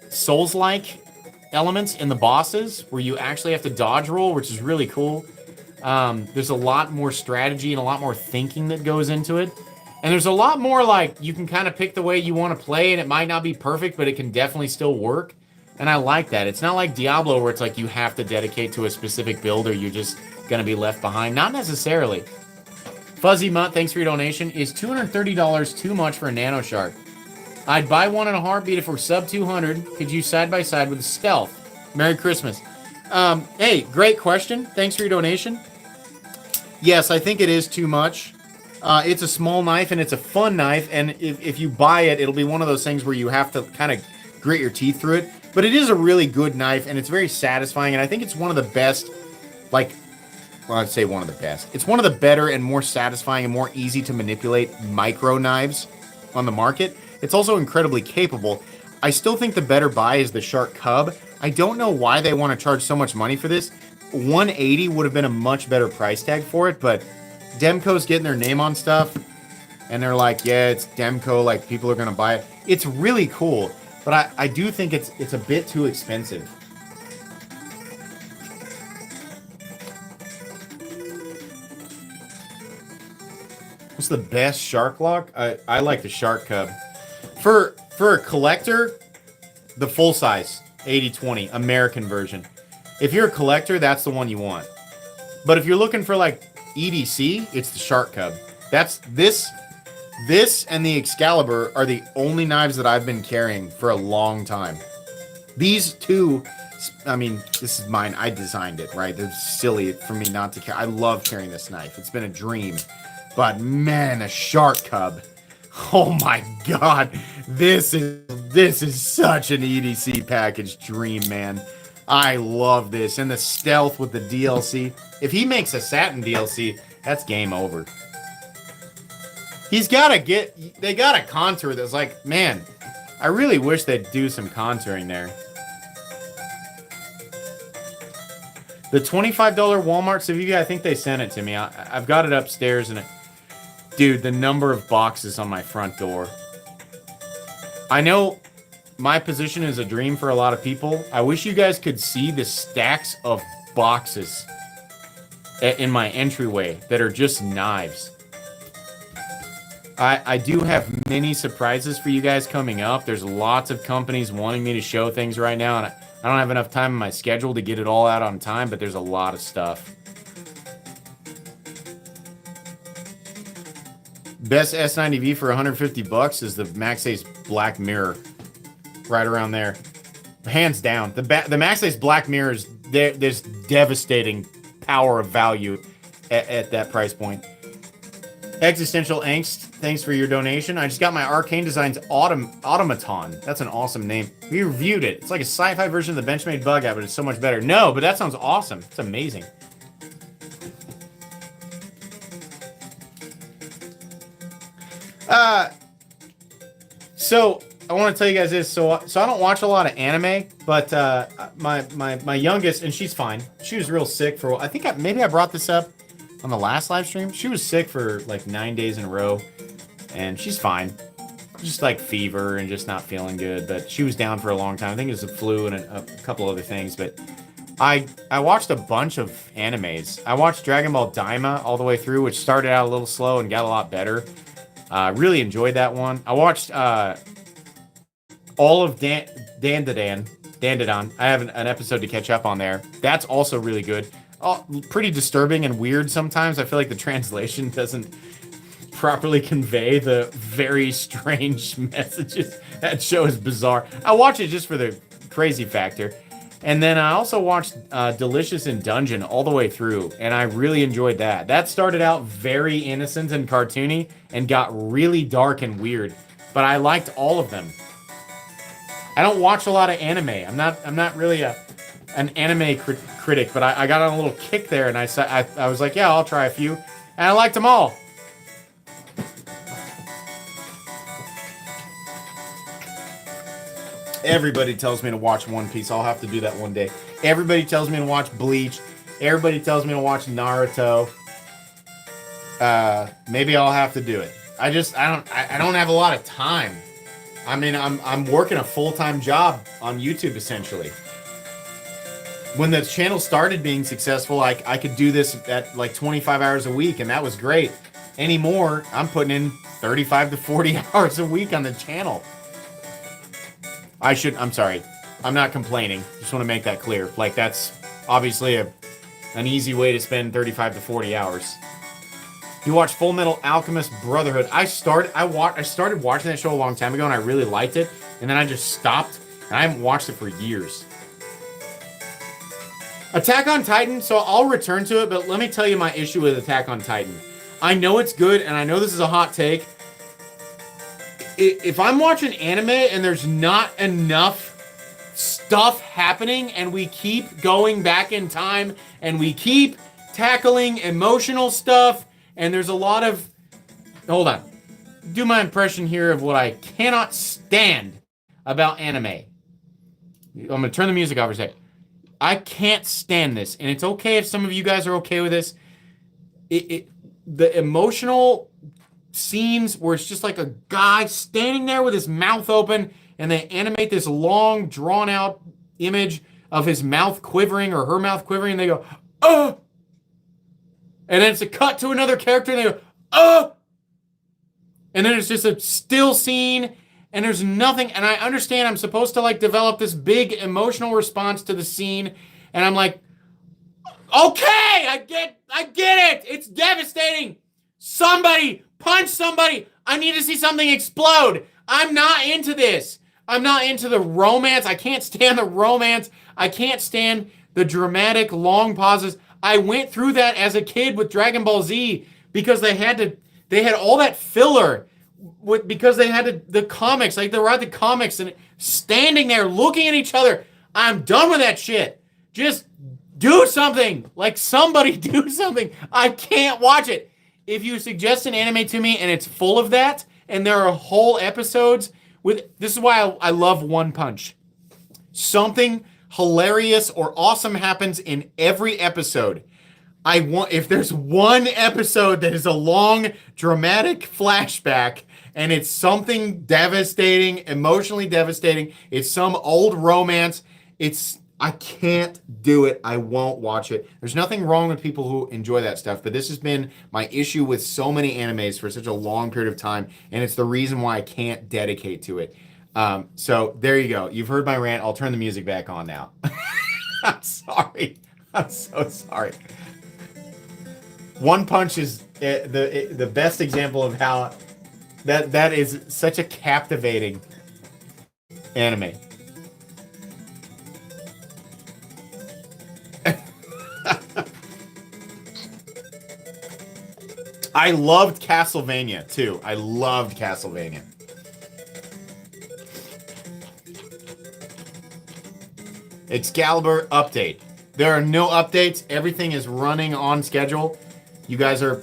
Souls-like elements in the bosses where you actually have to dodge roll, which is really cool. There's a lot more strategy and a lot more thinking that goes into it. And there's a lot more, like, you can kind of pick the way you want to play, and it might not be perfect, but it can definitely still work. And I like that. It's not like Diablo where it's like you have to dedicate to a specific build or you're just going to be left behind. Not necessarily. Fuzzy Mutt, thanks for your donation. Is $230 too much for a Nano Shark? I'd buy one in a heartbeat if we're sub 200. Could use side by side with a Stealth. Merry Christmas. Hey, great question. Thanks for your donation. Yes, I think it is too much. It's a small knife and it's a fun knife, and if you buy it, it'll be one of those things where you have to kind of grit your teeth through it. But it is a really good knife, and it's very satisfying, and I think it's one of the best, like, well, I'd say one of the best. It's one of the better and more satisfying and more easy to manipulate micro knives on the market. It's also incredibly capable. I still think the better buy is the Shark Cub. I don't know why they want to charge so much money for this. $180 would have been a much better price tag for it, but Demco's getting their name on stuff, and they're like, yeah, it's Demco, like, people are going to buy it. It's really cool, but I do think it's a bit too expensive. What's the best Shark Lock? I like the Shark Cub. For a collector, the full size 80/20 American version. If you're a collector, that's the one you want. But if you're looking for like EDC, it's the Shark Cub. That's this and the Excalibur are the only knives that I've been carrying for a long time. These two, I mean, this is mine. I designed it, right? It's silly for me not to carry. I love carrying this knife. It's been a dream. But man, a Shark Cub. Oh my god. This is such an EDC package dream, man. I love this. And the stealth with the DLC. If he makes a Satin DLC, that's game over. They gotta contour this. Like, man, I really wish they'd do some contouring there. The $25 Walmart Sevilla, I think they sent it to me. I've got it upstairs, and dude, the number of boxes on my front door. I know my position is a dream for a lot of people. I wish you guys could see the stacks of boxes in my entryway that are just knives. I do have many surprises for you guys coming up. There's lots of companies wanting me to show things right now, and I don't have enough time in my schedule to get it all out on time, but there's a lot of stuff. Best S90V for $150 is the Max Ace Black Mirror. Right around there. Hands down. The Max Ace Black Mirror is there's devastating power of value at that price point. Existential Angst, thanks for your donation. I just got my Arcane Designs Automaton. That's an awesome name. We reviewed it. It's like a sci-fi version of the Benchmade Bug Out, but it's so much better. No, but that sounds awesome. It's amazing. So I want to tell you guys this. So I don't watch a lot of anime, but my youngest, and she's fine. She was real sick for. I think maybe I brought this up on the last live stream. She was sick for like 9 days in a row, and she's fine. Just like fever and just not feeling good. But she was down for a long time. I think it was the flu and a couple other things. But I watched a bunch of animes. I watched Dragon Ball Daima all the way through, which started out a little slow and got a lot better. Really enjoyed that one. I watched all of Dandadan. I have an episode to catch up on there. That's also really good. Pretty disturbing and weird sometimes. I feel like the translation doesn't properly convey the very strange messages. That show is bizarre. I watch it just for the crazy factor. And then I also watched Delicious in Dungeon all the way through, and I really enjoyed that. That started out very innocent and cartoony and got really dark and weird, but I liked all of them. I don't watch a lot of anime. I'm not really an anime critic, but I got on a little kick there, and I was like, yeah, I'll try a few, and I liked them all. Everybody tells me to watch One Piece. I'll have to do that one day. Everybody tells me to watch Bleach. Everybody tells me to watch Naruto. Maybe I'll have to do it. I don't have a lot of time. I mean, I'm working a full-time job on YouTube essentially. When the channel started being successful, I could do this at like 25 hours a week, and that was great. Anymore, I'm putting in 35 to 40 hours a week on the channel. I'm sorry. I'm not complaining. Just want to make that clear. Like, that's obviously an easy way to spend 35 to 40 hours. You watch Full Metal Alchemist Brotherhood. I started watching that show a long time ago, and I really liked it. And then I just stopped, and I haven't watched it for years. Attack on Titan, so I'll return to it, but let me tell you my issue with Attack on Titan. I know it's good, and I know this is a hot take. If I'm watching anime and there's not enough stuff happening and we keep going back in time and we keep tackling emotional stuff and there's a lot of... Hold on. Do my impression here of what I cannot stand about anime. I'm going to turn the music off for a second. I can't stand this, and it's okay if some of you guys are okay with this. The emotional scenes where it's just like a guy standing there with his mouth open and they animate this long drawn out image of his mouth quivering or her mouth quivering and they go, oh, and then it's a cut to another character and they go, oh, and then it's just a still scene and there's nothing. And I understand I'm supposed to like develop this big emotional response to the scene, and I'm like, okay, I get it. It's devastating. Somebody punch somebody. I need to see something explode. I'm not into this. I'm not into the romance. I can't stand the romance. I can't stand the dramatic long pauses. I went through that as a kid with Dragon Ball Z because they had all that filler because they had the comics, like they were at the comics and standing there looking at each other. I'm done with that shit. Just do something. Like somebody do something. I can't watch it. If you suggest an anime to me and it's full of that, and there are whole episodes with, this is why I love One Punch. Something hilarious or awesome happens in every episode. If there's one episode that is a long, dramatic flashback, and it's something devastating, emotionally devastating, it's some old romance, I can't do it. I won't watch it. There's nothing wrong with people who enjoy that stuff, but this has been my issue with so many animes for such a long period of time, and it's the reason why I can't dedicate to it. So there you go. You've heard my rant. I'll turn the music back on now. I'm sorry. I'm so sorry. One Punch is the best example of how that is such a captivating anime. I loved Castlevania too. I loved Castlevania. Excalibur update. There are no updates. Everything is running on schedule. You guys are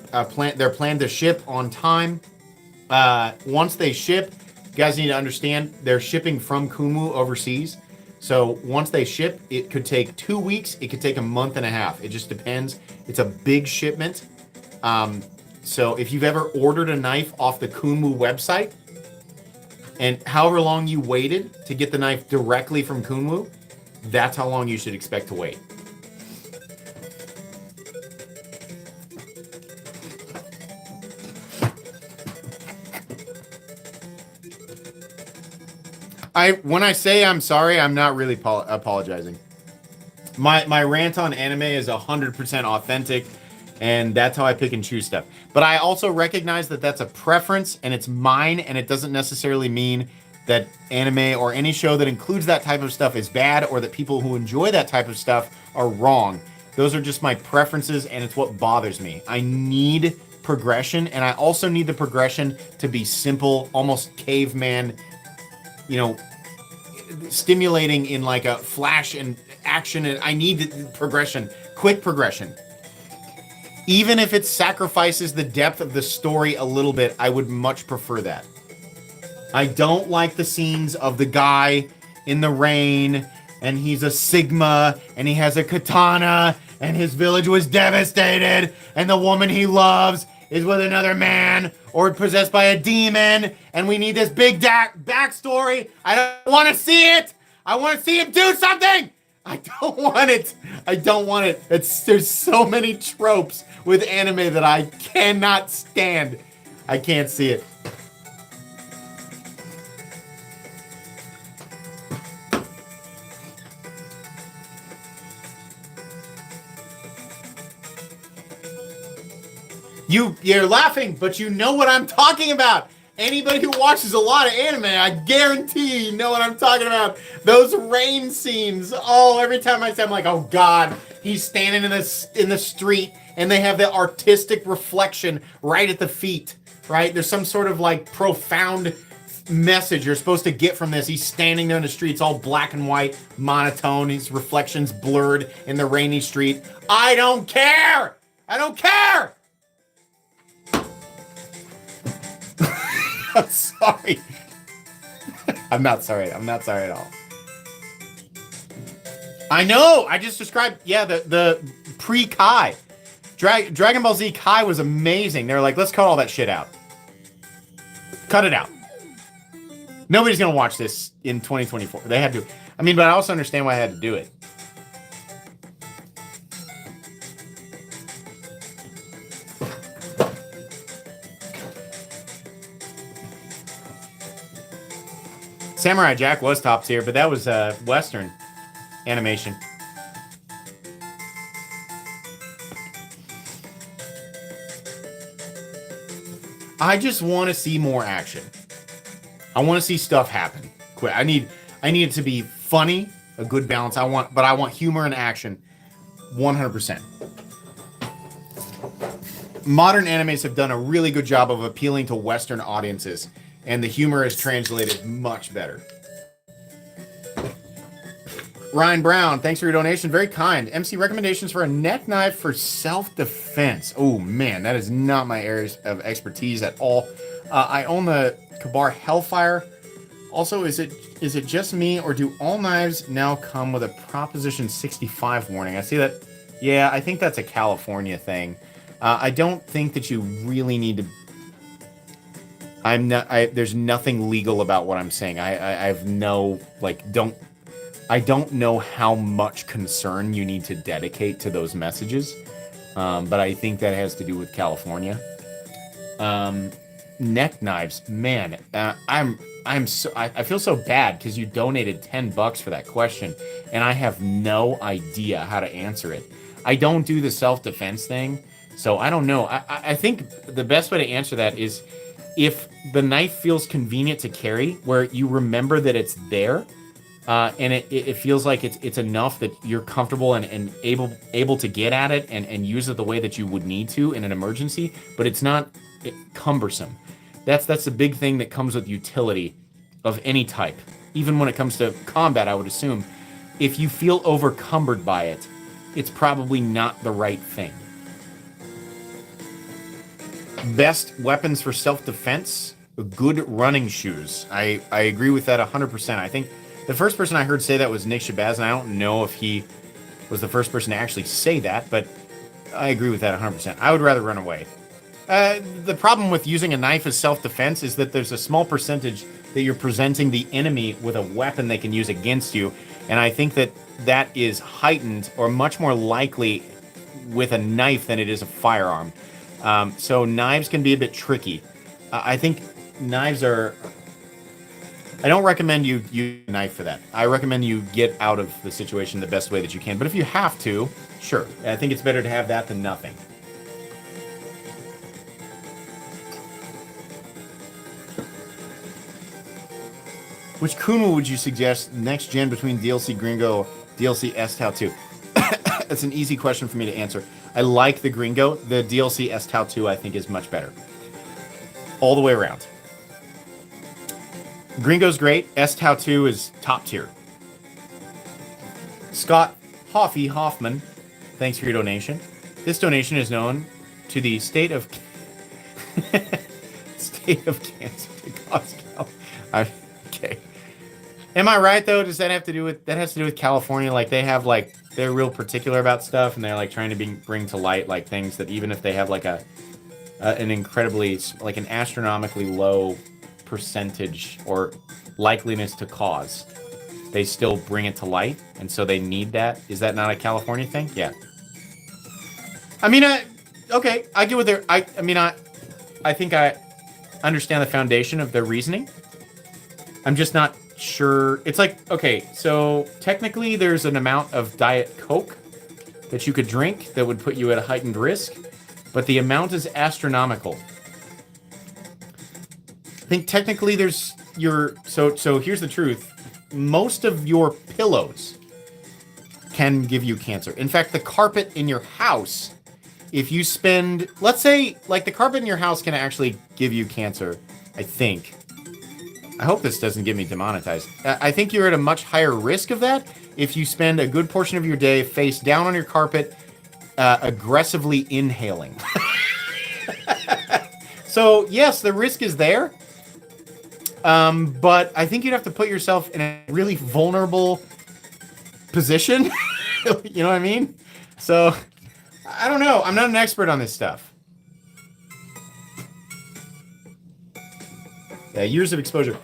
they're planned to ship on time. Once they ship, you guys need to understand they're shipping from Kumu overseas. So once they ship, it could take 2 weeks. It could take a month and a half. It just depends. It's a big shipment. So if you've ever ordered a knife off the Kumu website, and however long you waited to get the knife directly from Kumu, that's how long you should expect to wait. When I say I'm sorry, I'm not really apologizing. My rant on anime is 100% authentic, and that's how I pick and choose stuff. But I also recognize that that's a preference, and it's mine, and it doesn't necessarily mean that anime or any show that includes that type of stuff is bad, or that people who enjoy that type of stuff are wrong. Those are just my preferences, and it's what bothers me. I need progression, and I also need the progression to be simple, almost caveman, stimulating in like a flash and action. And I need the progression, quick progression. Even if it sacrifices the depth of the story a little bit, I would much prefer that. I don't like the scenes of the guy in the rain, and he's a Sigma, and he has a katana, and his village was devastated, and the woman he loves is with another man, or possessed by a demon, and we need this big backstory. I don't want to see it. I want to see him do something. I don't want it. I don't want it. There's so many tropes with anime that I cannot stand. I can't see it. You're laughing, but you know what I'm talking about. Anybody who watches a lot of anime, I guarantee you know what I'm talking about. Those rain scenes. Oh, every time I say, I'm like, oh God, he's standing in the street, and they have the artistic reflection right at the feet, right? There's some sort of like profound message you're supposed to get from this. He's standing there in the street. It's all black and white, monotone. His reflections blurred in the rainy street. I don't care. I don't care. I'm sorry. I'm not sorry. I'm not sorry at all. I know. I just described, the pre-Kai. Dragon Ball Z Kai was amazing. They're like, let's cut all that shit out. Cut it out. Nobody's going to watch this in 2024. They had to. I mean, but I also understand why I had to do it. Samurai Jack was top tier, but that was Western animation. I just want to see more action. I want to see stuff happen. Quick. I need it to be funny, a good balance. I want humor and action, 100%. modern animes have done a really good job of appealing to Western audiences, and the humor is translated much better. Ryan Brown, thanks for your donation. Very kind. MC, recommendations for a neck knife for self-defense. Oh, man, that is not my area of expertise at all. I own the Kabar Hellfire. Also, is it just me, or do all knives now come with a Proposition 65 warning? I see that. Yeah, I think that's a California thing. I don't think that you really need to... There's nothing legal about what I'm saying. I have no, I don't know how much concern you need to dedicate to those messages, but I think that has to do with California. Neck knives, man, I feel so bad because you donated $10 for that question, and I have no idea how to answer it. I don't do the self-defense thing, so I don't know. I think the best way to answer that is if the knife feels convenient to carry, where you remember that it's there, and it feels like it's enough that you're comfortable and able to get at it and use it the way that you would need to in an emergency, but it's not cumbersome. That's the big thing that comes with utility of any type. Even when it comes to combat, I would assume, if you feel overcumbered by it, it's probably not the right thing. Best weapons for self-defense? Good running shoes. I agree with that 100%. I think the first person I heard say that was Nick Shabazz, and I don't know if he was the first person to actually say that, but I agree with that 100%. I would rather run away. The problem with using a knife as self-defense is that there's a small percentage that you're presenting the enemy with a weapon they can use against you, and I think that is heightened or much more likely with a knife than it is a firearm. So knives can be a bit tricky. I think knives are... I don't recommend you use a knife for that. I recommend you get out of the situation the best way that you can. But if you have to, sure. I think it's better to have that than nothing. Which Kuma would you suggest next gen between DLC Gringo, DLC S-Tau 2? That's an easy question for me to answer. I like the Gringo. The DLC S-Tau 2 I think is much better. All the way around. Gringo's great. S-Tau 2 is top tier. Scott Hoffman, thanks for your donation. This donation is known to the state of Kansas to Costco. Okay. Am I right though? Does that have to do with California? Like they have they're real particular about stuff, and they're like trying to bring to light like things that even if they have like an incredibly an astronomically low percentage or likeliness to cause, they still bring it to light, and so they need that. Is that not a California thing? Yeah. I mean, okay, I get what they're. I think I understand the foundation of their reasoning. I'm just not sure. It's like, okay, so technically there's an amount of Diet Coke that you could drink that would put you at a heightened risk, but the amount is astronomical. I think technically there's so here's the truth. Most of your pillows can give you cancer. In fact, the carpet in your house, if you spend, let's say, the carpet in your house can actually give you cancer, I think. I hope this doesn't get me demonetized. I think you're at a much higher risk of that if you spend a good portion of your day face down on your carpet, aggressively inhaling. So, yes, the risk is there. But I think you'd have to put yourself in a really vulnerable position. You know what I mean? So, I don't know. I'm not an expert on this stuff. Yeah, years of exposure.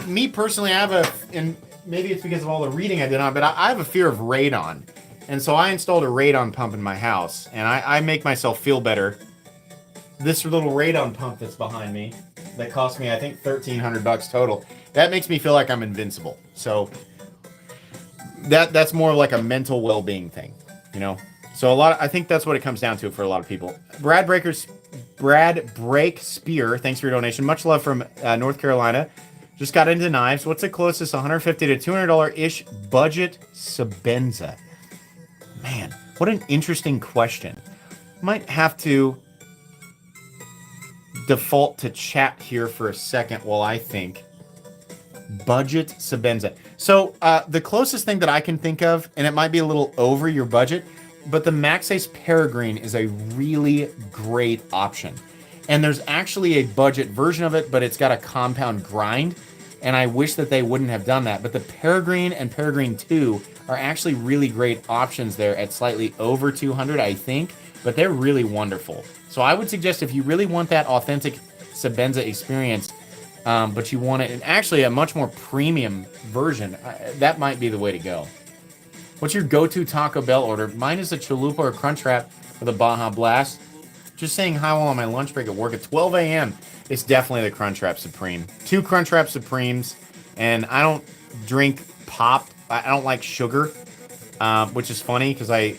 Me personally, I have and maybe it's because of all the reading I did on, but I have a fear of radon. And so I installed a radon pump in my house, and I make myself feel better. This little radon pump that's behind me, that cost me, I think, $1,300 total, that makes me feel like I'm invincible. So that's more like a mental well-being thing, you know? So I think that's what it comes down to for a lot of people. Brad Break Spear, thanks for your donation. Much love from North Carolina. Just got into knives. What's the closest $150 to $200-ish budget Sabenza? Man, what an interesting question. might have to default to chat here for a second while I think. Budget Sabenza. So the closest thing that I can think of, and it might be a little over your budget, but the Max Ace Peregrine is a really great option. And there's actually a budget version of it, but it's got a compound grind. And I wish that they wouldn't have done that. But the Peregrine and Peregrine 2 are actually really great options there at slightly over 200, I think. But they're really wonderful. So I would suggest if you really want that authentic Sabenza experience, but you want it in actually a much more premium version, that might be the way to go. What's your go-to Taco Bell order? Mine is a chalupa or Crunchwrap with a Baja Blast. Just saying hi while on my lunch break at work at 12 a.m. It's definitely the Crunchwrap Supreme. 2 Crunchwrap Supremes, and I don't drink pop. I don't like sugar, which is funny because I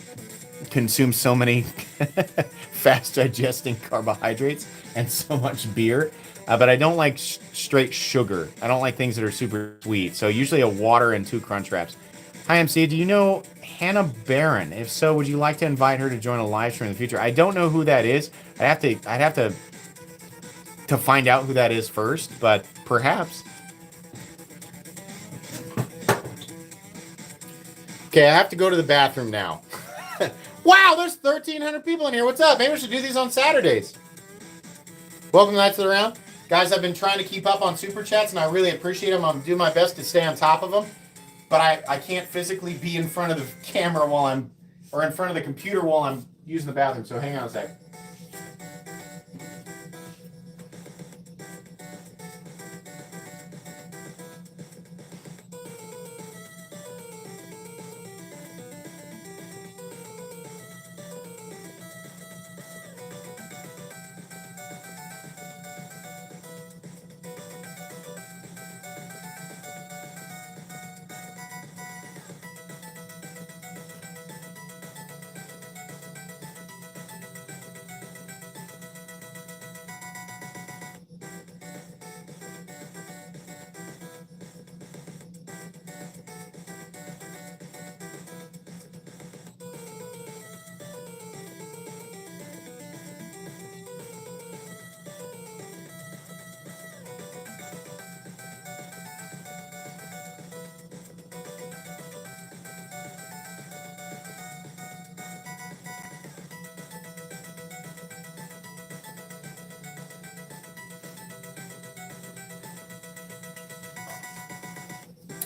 consume so many fast digesting carbohydrates and so much beer. But I don't like straight sugar. I don't like things that are super sweet. So usually a water and 2 Crunchwraps. Hi, MC. Do you know Hannah Barron? If so, would you like to invite her to join a live stream in the future? I don't know who that is. I'd have to find out who that is first, but perhaps. Okay, I have to go to the bathroom now. Wow, there's 1,300 people in here. What's up? Maybe we should do these on Saturdays. Welcome to Knights of the Round. Guys, I've been trying to keep up on Super Chats, and I really appreciate them. I'm doing my best to stay on top of them. But I can't physically be in front of the camera or in front of the computer while I'm using the bathroom. So hang on a sec.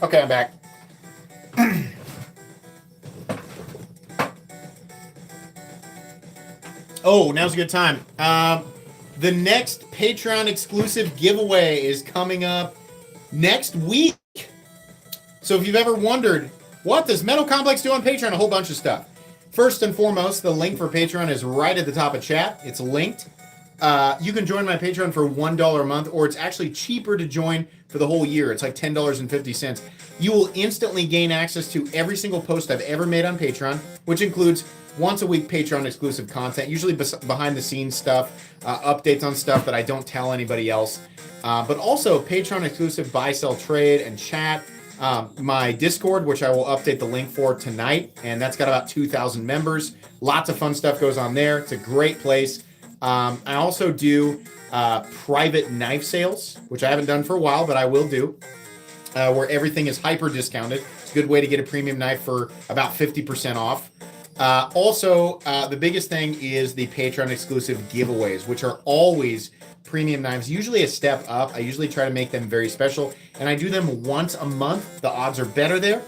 Okay, I'm back. Oh, now's a good time. The next Patreon exclusive giveaway is coming up next week. So if you've ever wondered, what does Metal Complex do on Patreon? A whole bunch of stuff. First and foremost, the link for Patreon is right at the top of chat. It's linked. You can join my Patreon for $1 a month, or it's actually cheaper to join for the whole year. It's like $10.50. You will instantly gain access to every single post I've ever made on Patreon, which includes once a week Patreon exclusive content, usually behind the scenes stuff, updates on stuff that I don't tell anybody else, but also Patreon exclusive buy, sell, trade, and chat. My Discord, which I will update the link for tonight, and that's got about 2,000 members. Lots of fun stuff goes on there. It's a great place. I also do private knife sales, which I haven't done for a while, but I will do, where everything is hyper discounted. It's a good way to get a premium knife for about 50% off. Also, the biggest thing is the Patreon exclusive giveaways, which are always premium knives, usually a step up. I usually try to make them very special, and I do them once a month. The odds are better there.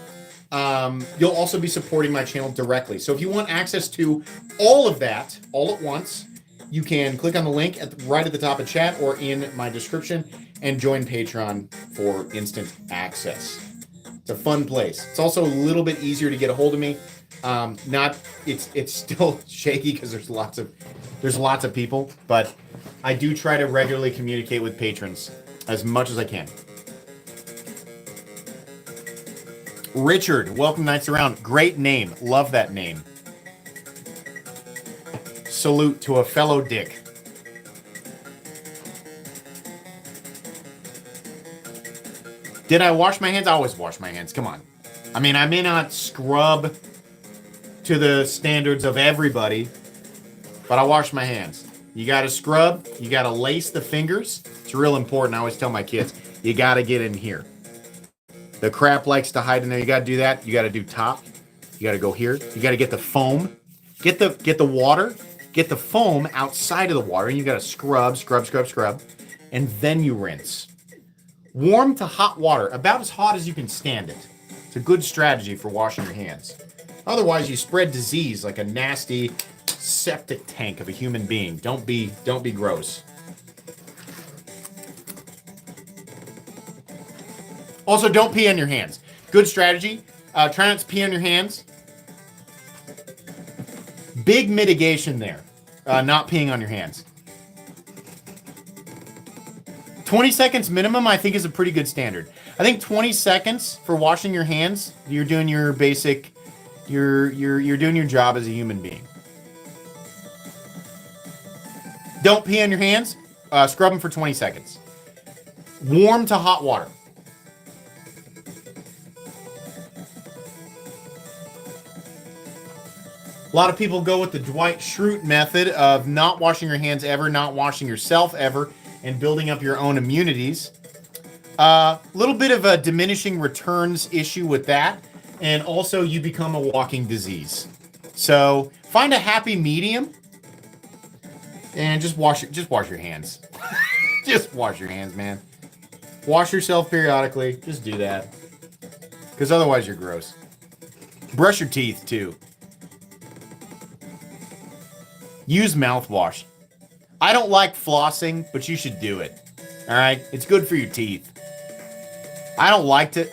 You'll also be supporting my channel directly. So if you want access to all of that all at once, you can click on the link right at the top of chat or in my description and join Patreon for instant access. It's a fun place. It's also a little bit easier to get a hold of me. It's still shaky because there's lots of people, but I do try to regularly communicate with patrons as much as I can. Richard, welcome Knights Around. Great name. Love that name. Salute to a fellow dick. Did I wash my hands? I always wash my hands. Come on. I mean, I may not scrub to the standards of everybody, but I wash my hands. You got to scrub. You got to lace the fingers. It's real important. I always tell my kids, you got to get in here. The crap likes to hide in there. You got to do that. You got to do top. You got to go here. You got to get the foam. Get the water. Get the foam outside of the water. And you got to scrub. And then you rinse. Warm to hot water. About as hot as you can stand it. It's a good strategy for washing your hands. Otherwise, you spread disease like a nasty septic tank of a human being. Don't be gross. Also, don't pee on your hands. Good strategy. Try not to pee on your hands. Big mitigation there. Not peeing on your hands. 20 seconds minimum, I think, is a pretty good standard. I think 20 seconds for washing your hands, you're doing your basic, you're doing your job as a human being. Don't pee on your hands. Scrub them for 20 seconds. Warm to hot water. A lot of people go with the Dwight Schrute method of not washing your hands ever, not washing yourself ever, and building up your own immunities. Little bit of a diminishing returns issue with that, and also you become a walking disease. So find a happy medium, and just wash your hands. Just wash your hands, man. Wash yourself periodically. Just do that, because otherwise you're gross. Brush your teeth too. Use mouthwash. I don't like flossing, but you should do it. All right? It's good for your teeth. I don't like it.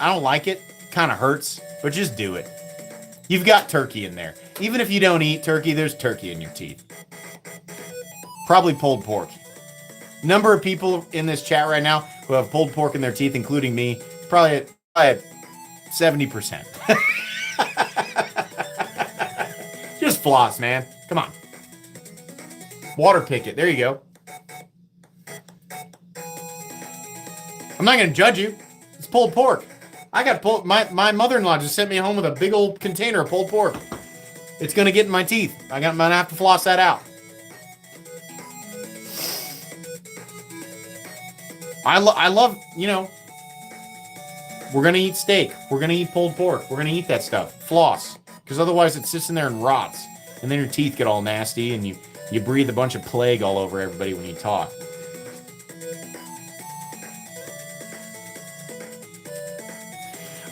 Kind of hurts, but just do it. You've got turkey in there. Even if you don't eat turkey, there's turkey in your teeth. Probably pulled pork. Number of people in this chat right now who have pulled pork in their teeth, including me, probably at 70%. Just floss, man. Come on. Water pick it. There you go. I'm not going to judge you. It's pulled pork. I got pulled. My mother-in-law just sent me home with a big old container of pulled pork. It's going to get in my teeth. I'm going to have to floss that out. I love, we're going to eat steak. We're going to eat pulled pork. We're going to eat that stuff. Floss. Because otherwise it sits in there and rots. And then your teeth get all nasty and you breathe a bunch of plague all over everybody when you talk.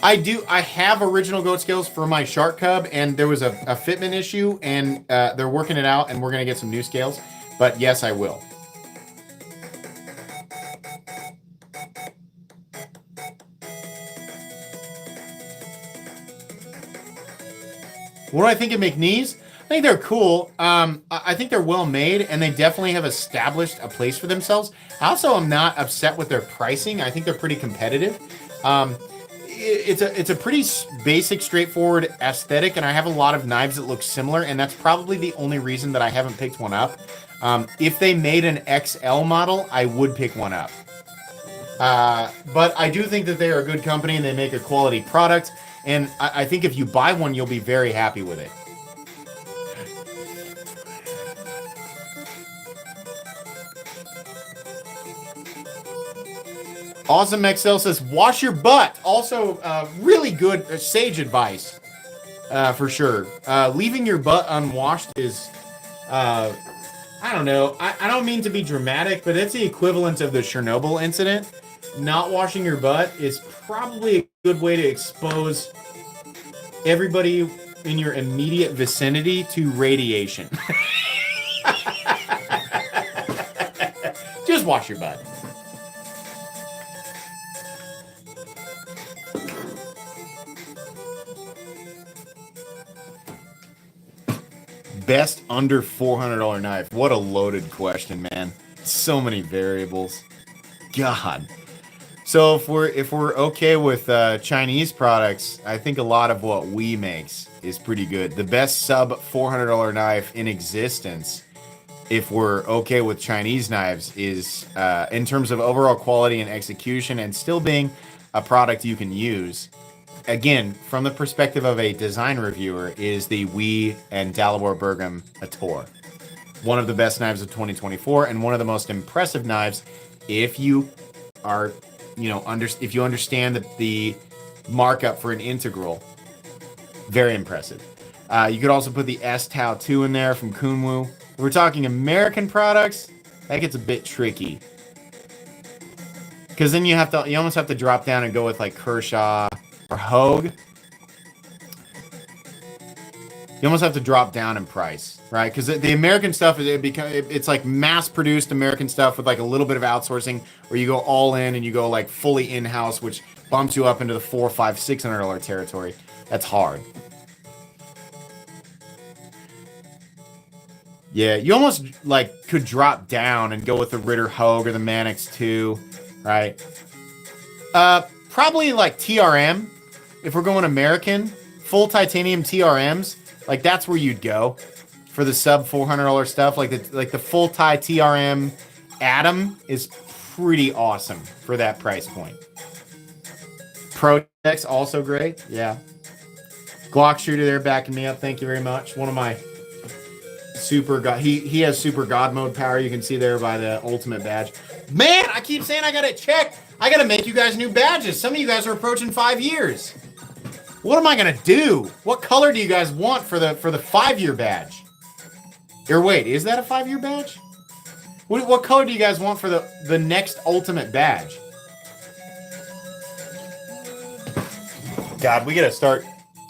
I have original goat scales for my shark cub, and there was a fitment issue, and they're working it out, and we're going to get some new scales. But yes, I will. What do I think of McNeese? I think they're cool. I think they're well made, and they definitely have established a place for themselves. I also am not upset with their pricing. I think they're pretty competitive. It's a pretty basic, straightforward aesthetic, and I have a lot of knives that look similar, and that's probably the only reason that I haven't picked one up. If they made an XL model, I would pick one up. But I do think that they are a good company, and they make a quality product, and I think if you buy one, you'll be very happy with it. Awesome XL says, wash your butt. Also, really good sage advice, for sure. Leaving your butt unwashed is, I don't know. I don't mean to be dramatic, but it's the equivalent of the Chernobyl incident. Not washing your butt is probably a good way to expose everybody in your immediate vicinity to radiation. Just wash your butt. Best under $400 knife. What a loaded question, man. So many variables. God. So if we're okay with Chinese products, I think a lot of what we makes is pretty good. The best sub $400 knife in existence, if we're okay with Chinese knives, is in terms of overall quality and execution and still being a product you can use. Again, from the perspective of a design reviewer, is the Wee and Dalibor Bergam Ator. One of the best knives of 2024 and one of the most impressive knives if you are, if you understand the markup for an integral. Very impressive. You could also put the S-Tau 2 in there from Kunwu. If we're talking American products, that gets a bit tricky. Because then you almost have to drop down and go with like Kershaw or Hogue. You almost have to drop down in price, right? Because the American stuff, it's like mass-produced American stuff with like a little bit of outsourcing, where you go all in and you go like fully in-house, which bumps you up into the $400, $500, $600 territory. That's hard. Yeah, you almost like could drop down and go with the Ritter Hogue or the Mannix 2, right? Probably like TRM. If we're going American, full titanium TRMs, like that's where you'd go for the sub $400 stuff. Like the full tie TRM Atom is pretty awesome for that price point. Protex also great, yeah. Glock shooter there backing me up. Thank you very much. One of my super god. He has super god mode power. You can see there by the ultimate badge. Man, I keep saying I got it checked. I got to make you guys new badges. Some of you guys are approaching 5 years. What am I gonna do? What color do you guys want for the 5-year badge? Or wait, is that a 5-year badge? What color do you guys want for the next ultimate badge? God, we gotta start.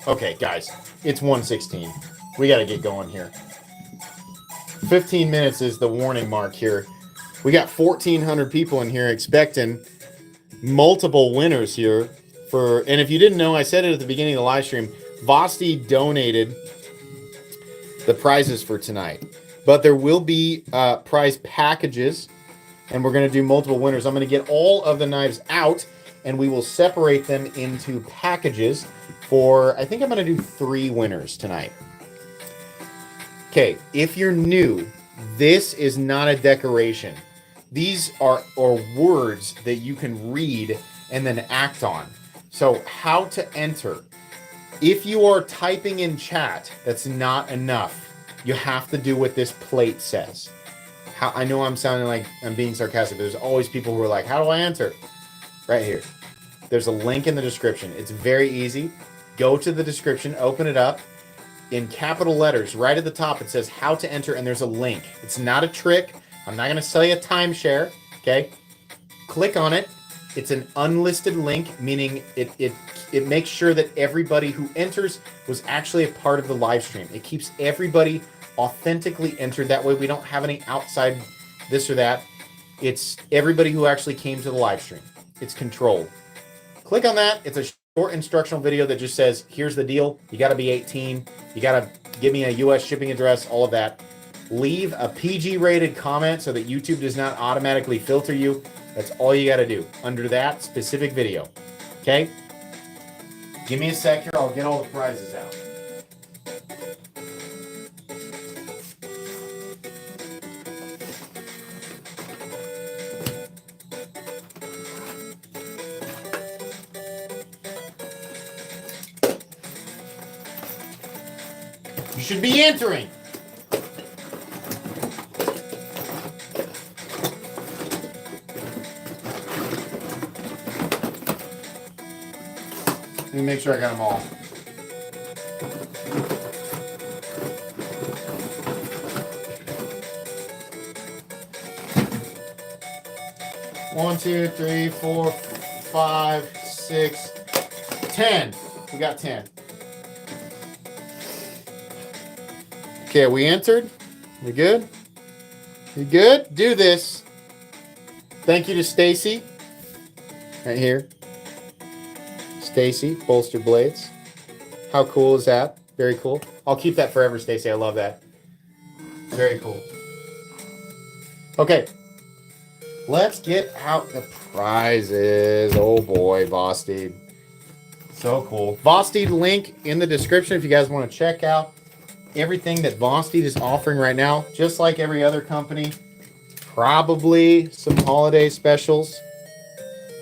Okay, guys, it's 1:16. We gotta get going here. 15 minutes is the warning mark here. We got 1,400 people in here expecting multiple winners here. And if you didn't know, I said it at the beginning of the live stream, Vosti donated the prizes for tonight. But there will be prize packages, and we're going to do multiple winners. I'm going to get all of the knives out, and we will separate them into packages for, I think I'm going to do 3 winners tonight. Okay, if you're new, this is not a decoration. These are words that you can read and then act on. So how to enter. If you are typing in chat, that's not enough. You have to do what this plate says. I know I'm sounding like I'm being sarcastic, but there's always people who are like, how do I enter? Right here. There's a link in the description. It's very easy. Go to the description, open it up. In capital letters, right at the top, it says how to enter, and there's a link. It's not a trick. I'm not going to sell you a timeshare, okay? Click on it. It's an unlisted link, meaning it makes sure that everybody who enters was actually a part of the live stream. It keeps everybody authentically entered. That way we don't have any outside this or that. It's everybody who actually came to the live stream. It's controlled. Click on that. It's a short instructional video that just says, here's the deal. You got to be 18. You got to give me a U.S. shipping address, all of that. Leave a PG-rated comment so that YouTube does not automatically filter you. That's all you got to do under that specific video. Okay? Give me a sec here. I'll get all the prizes out. You should be entering. Let me make sure I got them all. One, 2, 3, 4, 5, 6, 10. We got 10. Okay, we entered. We good? We good? Do this. Thank you to Stacy. Right here. Stacy, bolster blades. How cool is that? Very cool. I'll keep that forever, Stacy. I love that. Very cool. Okay. Let's get out the prizes. Oh boy, Vosteed. So cool. Vosteed link in the description if you guys want to check out everything that Vosteed is offering right now. Just like every other company. Probably some holiday specials.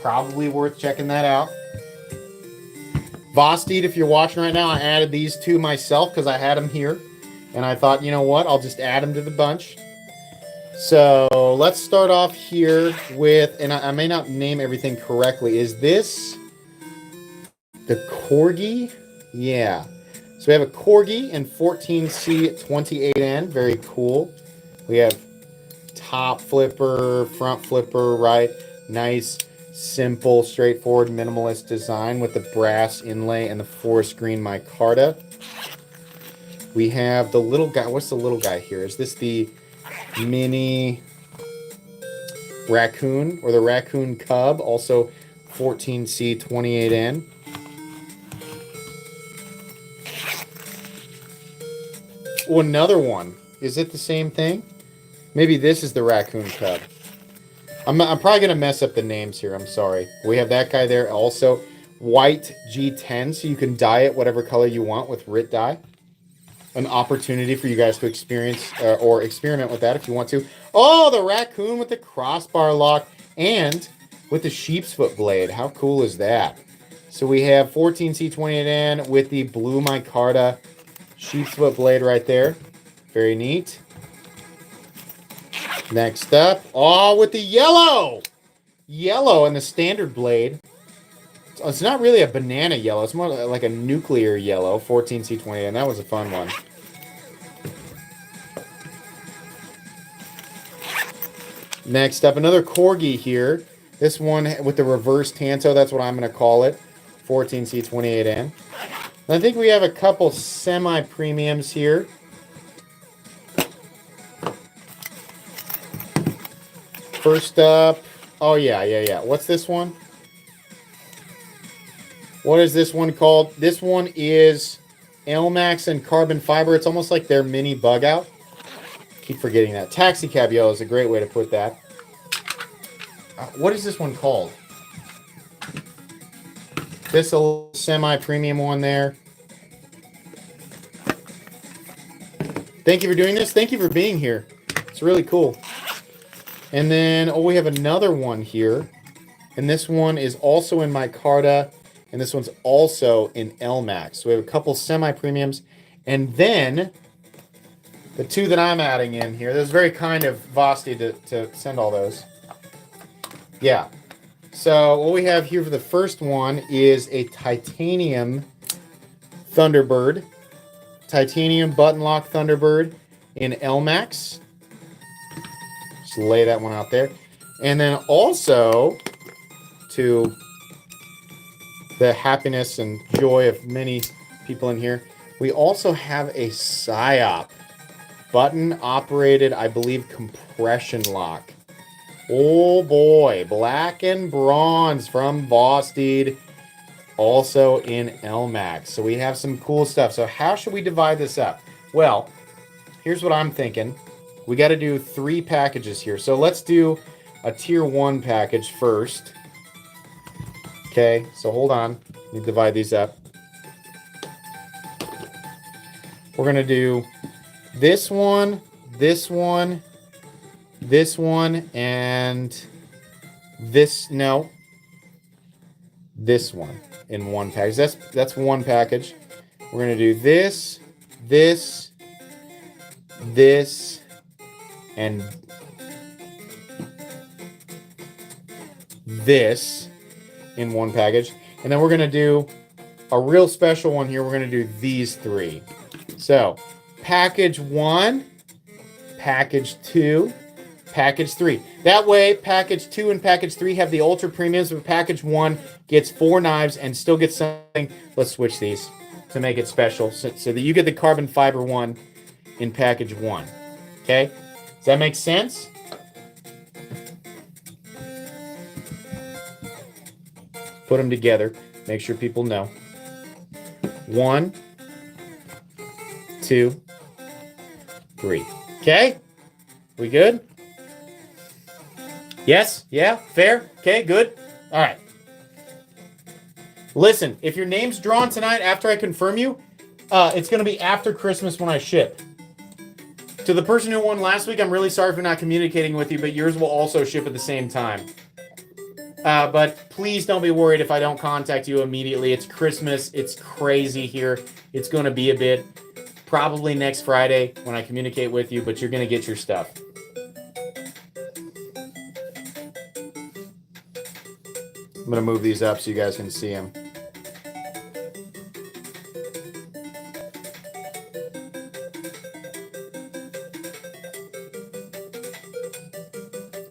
Probably worth checking that out. Vosteed, if you're watching right now, I added these two myself because I had them here. And I thought, you know what? I'll just add them to the bunch. So let's start off here with, and I may not name everything correctly. Is this the Corgi? Yeah. So we have a Corgi in 14C28N. Very cool. We have top flipper, front flipper, right? Nice, simple, straightforward, minimalist design with the brass inlay and the forest green micarta. We have the little guy. What's the little guy here? Is this the mini raccoon or the raccoon cub? Also 14C28N. Oh, another one. Is it the same thing? Maybe this is the raccoon cub. I'm probably going to mess up the names here. I'm sorry. We have that guy there also. White G10, so you can dye it whatever color you want with RIT dye. An opportunity for you guys to experience or experiment with that if you want to. Oh, the raccoon with the crossbar lock and with the sheep's foot blade. How cool is that? So we have 14C28N with the blue micarta sheep's foot blade right there. Very neat. Next up, oh, with the yellow and the standard blade. It's not really a banana yellow. It's more like a nuclear yellow, 14C28, and that was a fun one. Next up, another Corgi here. This one with the reverse tanto, that's what I'm going to call it, 14C28N. And I think we have a couple semi-premiums here. First up, oh yeah. What's this one? What is this one called? This one is Elmax and carbon fiber. It's almost like their mini bug out. Keep forgetting that. Taxi cab yellow is a great way to put that. What is this one called? This a semi-premium one there. Thank you for doing this. Thank you for being here. It's really cool. And then, oh, we have another one here. And this one is also in micarta. And this one's also in Elmax. So we have a couple semi-premiums. And then, the two that I'm adding in here. That was very kind of Vosti to send all those. Yeah. So what we have here for the first one is a titanium Thunderbird. Titanium button lock Thunderbird in Elmax. Just lay that one out there. And then also, to the happiness and joy of many people in here, we also have a PSYOP. Button-operated, I believe, compression lock. Oh boy, black and bronze from Vosteed. Also in Elmax. So we have some cool stuff. So how should we divide this up? Well, here's what I'm thinking. We got to do 3 packages here. So let's do a tier 1 package first. Okay, so hold on. Let me divide these up. We're going to do this one, this one, this one, and this, no, this one in one package. That's one package. We're going to do this, this, this, and this in one package. And then we're going to do a real special one here. We're going to do these 3. So, package 1, package 2, package 3. That way, package 2 and package 3 have the ultra premiums, but package 1 gets 4 knives and still gets something. Let's switch these to make it special so that you get the carbon fiber one in package 1. Okay? Does that make sense? Put them together. Make sure people know. 1, 2, 3. Okay? We good? Yes? Yeah? Fair? Okay, good? All right. Listen, if your name's drawn tonight after I confirm you, it's going to be after Christmas when I ship. To the person who won last week, I'm really sorry for not communicating with you, but yours will also ship at the same time. But please don't be worried if I don't contact you immediately. It's Christmas. It's crazy here. It's going to be a bit. probably next Friday when I communicate with you, but you're going to get your stuff. I'm going to move these up so you guys can see them.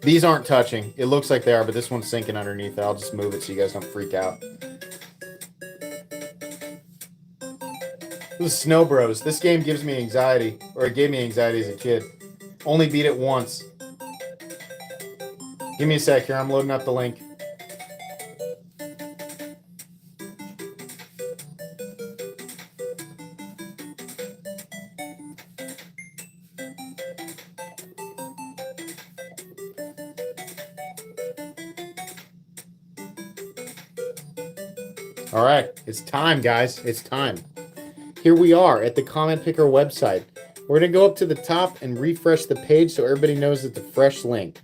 These aren't touching. It looks like they are, but this one's sinking underneath it. I'll just move it so you guys don't freak out. This is Snow Bros. This game gives me anxiety, or it gave me anxiety as a kid. Only beat it once. Give me a sec here. I'm loading up the link. All right, it's time, guys. It's time. Here we are at the Comment Picker website. We're going to go up to the top and refresh the page so everybody knows it's a fresh link.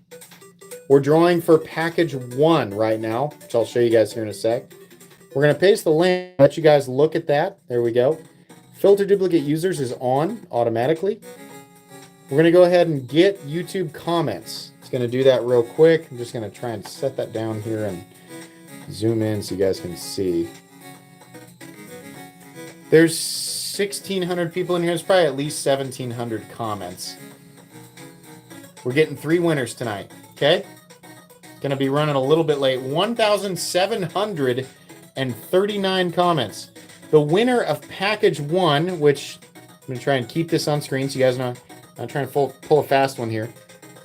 We're drawing for package 1 right now, which I'll show you guys here in a sec. We're going to paste the link, let you guys look at that. There we go. Filter duplicate users is on automatically. We're going to go ahead and get YouTube comments. It's going to do that real quick. I'm just going to try and set that down here and zoom in so you guys can see. There's 1,600 people in here. There's probably at least 1,700 comments. We're getting 3 winners tonight, okay? Going to be running a little bit late. 1,739 comments. The winner of package 1, which I'm going to try and keep this on screen so you guys know I'm trying to pull a fast one here.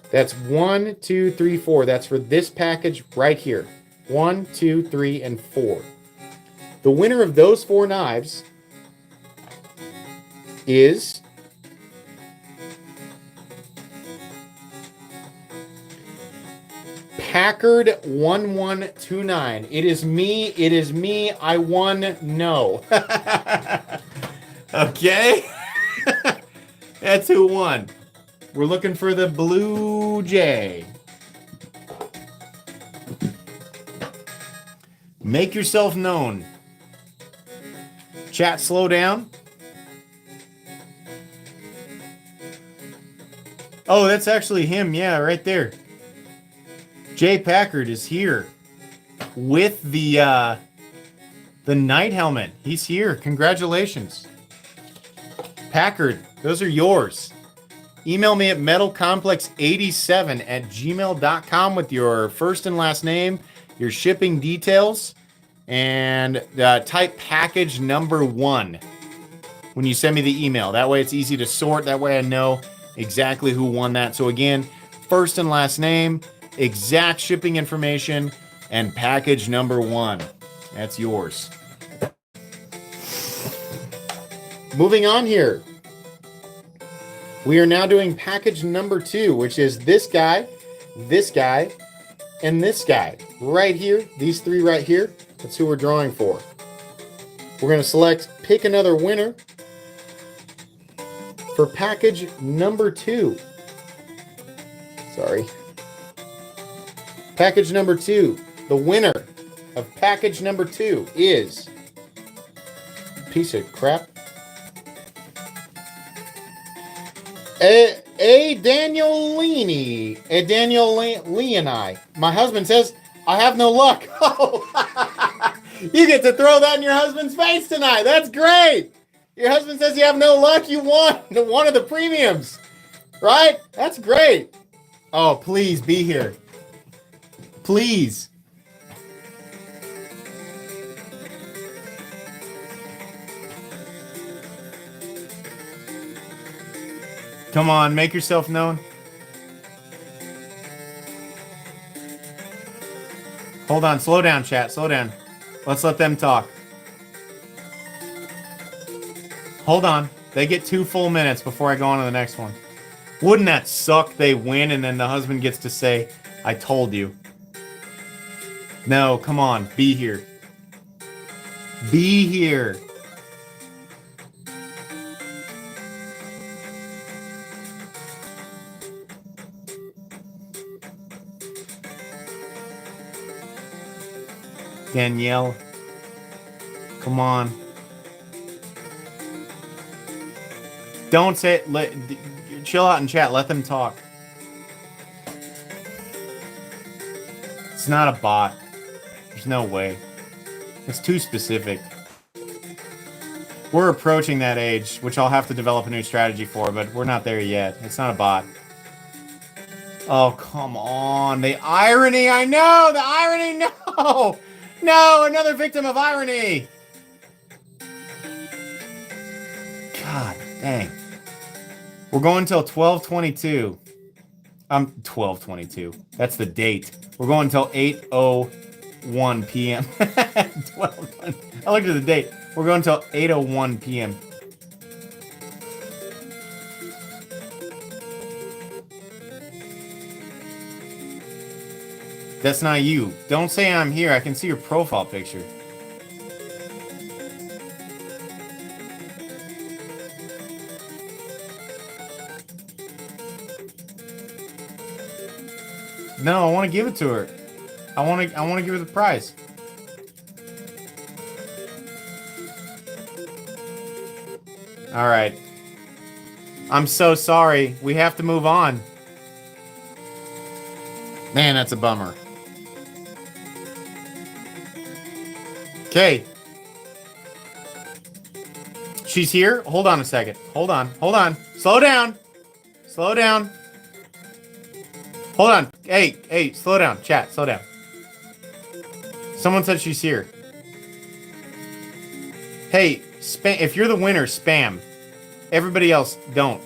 That's 1, 2, 3, 4. That's for this package right here. 1, 2, 3, and 4. The winner of those 4 knives is Packard 1129. It is me. It is me. I won. No. Okay. That's who won. We're looking for the Blue Jay. Make yourself known. Chat, slow down. Oh, that's actually him. Yeah, right there. Jay Packard is here with the night helmet. He's here. Congratulations. Packard, those are yours. Email me at metalcomplex87@gmail.com with your first and last name, your shipping details, and type package number 1 when you send me the email. That way it's easy to sort. That way I know exactly who won that. So again, first and last name, exact shipping information, and package number 1. That's yours. Moving on here. We are now doing package number 2, which is this guy, and this guy. Right here, these 3 right here. That's who we're drawing for. We're going to select pick another winner for package number 2. Sorry. Package number 2. The winner of package number 2 is piece of crap. Daniel Leoni. My husband says I have no luck. Oh, you get to throw that in your husband's face tonight. That's great. Your husband says you have no luck. You won one of the premiums, right? That's great. Oh, please be here. Please. Come on, make yourself known. Hold on, slow down, chat, slow down. Let's let them talk. Hold on, they get 2 full minutes before I go on to the next one. Wouldn't that suck? They win and then the husband gets to say, I told you. No, come on, be here. Be here. Danielle, come on. Don't say chill out and chat. Let them talk. It's not a bot. There's no way. It's too specific. We're approaching that age, which I'll have to develop a new strategy for, but we're not there yet. It's not a bot. Oh, come on. The irony, I know! The irony, no! No, another victim of irony! God dang. We're going till 12:22. 12:22. That's the date. We're going until 8:01 p.m. 12. I looked at the date. We're going until 8:01 p.m. That's not you. Don't say I'm here. I can see your profile picture. No, I want to give it to her. I want to give her the prize. All right. I'm so sorry. We have to move on. Man, that's a bummer. Okay. She's here? Hold on a second. Hold on. Hold on. Slow down. Slow down. Hold on. Hey, slow down. Chat, slow down. Someone said she's here. Hey, if you're the winner, spam. Everybody else, don't.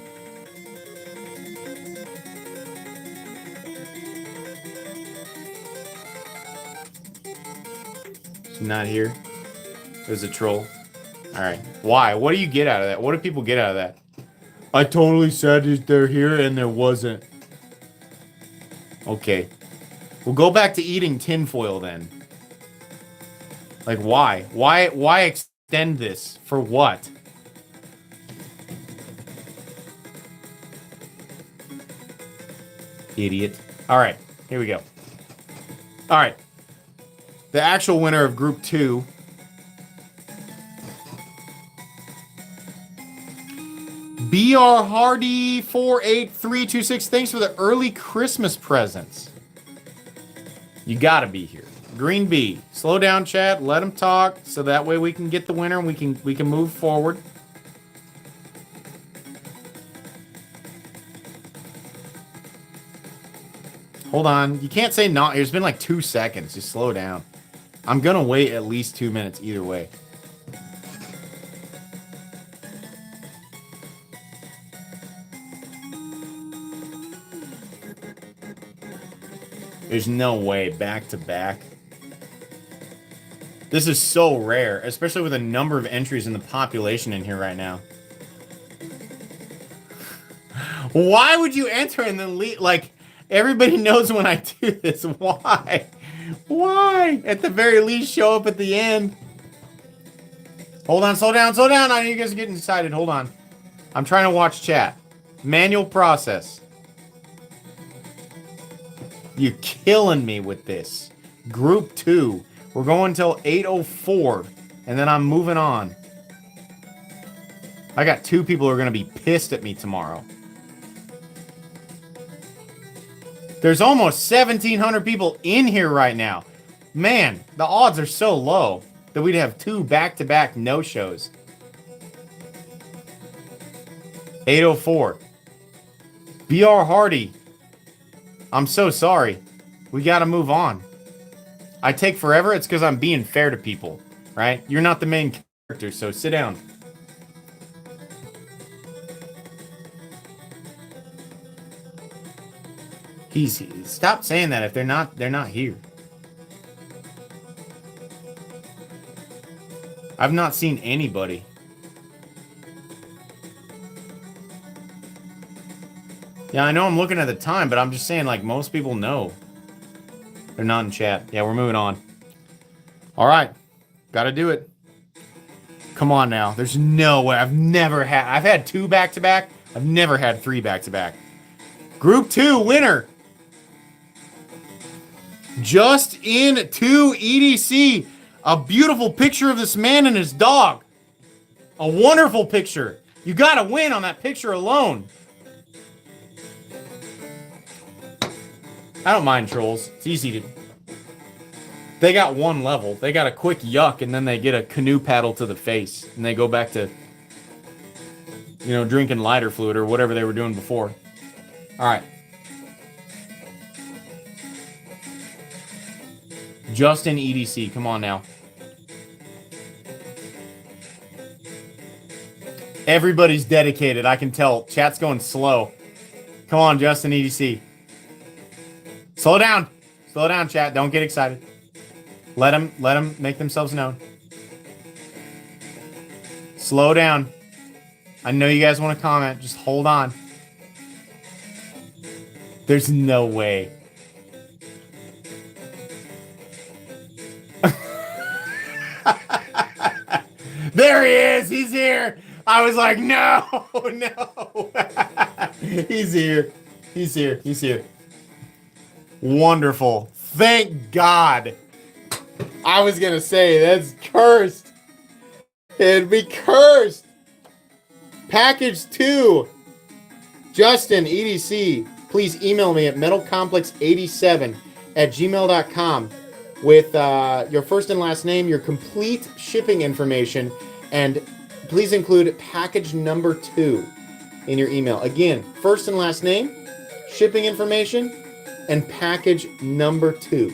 She's not here. There's a troll. Alright. Why? What do you get out of that? What do people get out of that? I totally said they're here and there wasn't. Okay. We'll go back to eating tinfoil then. Like, why? Why extend this? For what? Idiot. Alright, here we go. Alright. The actual winner of Group 2. BR Hardy 48326. Thanks for the early Christmas presents. You gotta be here. Green B. Slow down, chat. Let them talk, so that way we can get the winner and we can move forward. Hold on. You can't say not. It's been like 2 seconds. Just slow down. I'm gonna wait at least 2 minutes either way. There's no way. Back to back. This is so rare, especially with the number of entries in the population in here right now. Why would you enter and then leave? Like, everybody knows when I do this. Why? Why? At the very least, show up at the end. Hold on, slow down, slow down. I know you guys are getting excited. Hold on. I'm trying to watch chat. Manual process. You're killing me with this. Group 2. We're going till 8:04, and then I'm moving on. I got 2 people who are going to be pissed at me tomorrow. There's almost 1,700 people in here right now. Man, the odds are so low that we'd have 2 back-to-back no-shows. 8:04. BR Hardy. I'm so sorry. We gotta move on. I take forever, it's because I'm being fair to people, right? You're not the main character, so sit down. Stop saying that if they're not here. I've not seen anybody. Yeah, I know I'm looking at the time, but I'm just saying, like, most people know. They're not in chat. Yeah, we're moving on. All right. Gotta do it. Come on now. There's no way. I've had 2 back-to-back. I've never had 3 back-to-back. Group 2 winner. Just in to EDC. A beautiful picture of this man and his dog. A wonderful picture. You gotta win on that picture alone. I don't mind trolls. It's easy to... They got one level. They got a quick yuck, and then they get a canoe paddle to the face. And they go back to, you know, drinking lighter fluid or whatever they were doing before. Alright. Justin EDC, come on now. Everybody's dedicated, I can tell. Chat's going slow. Come on, Justin EDC. Slow down. Slow down, chat. Don't get excited. Let them make themselves known. Slow down. I know you guys want to comment. Just hold on. There's no way. There he is. He's here. I was like, no, no. He's here. He's here. He's here. Wonderful. Thank God. I was going to say, that's cursed. It'd be cursed. Package 2. Justin, EDC, please email me at metalcomplex87@gmail.com with your first and last name, your complete shipping information, and please include package number 2 in your email. Again, first and last name, shipping information, and package number 2.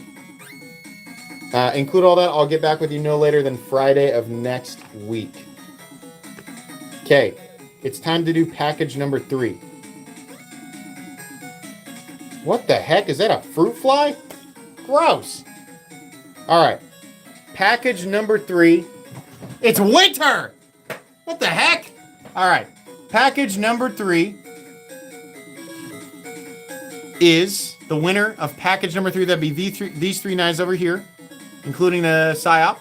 Include all that. I'll get back with you no later than Friday of next week. Okay, it's time to do package number 3. What the heck? Is that a fruit fly? Gross. All right, package number 3. It's winter! What the heck? All right, package number 3 is the winner of package number 3. That'd be these 3 knives over here, including the PSYOP.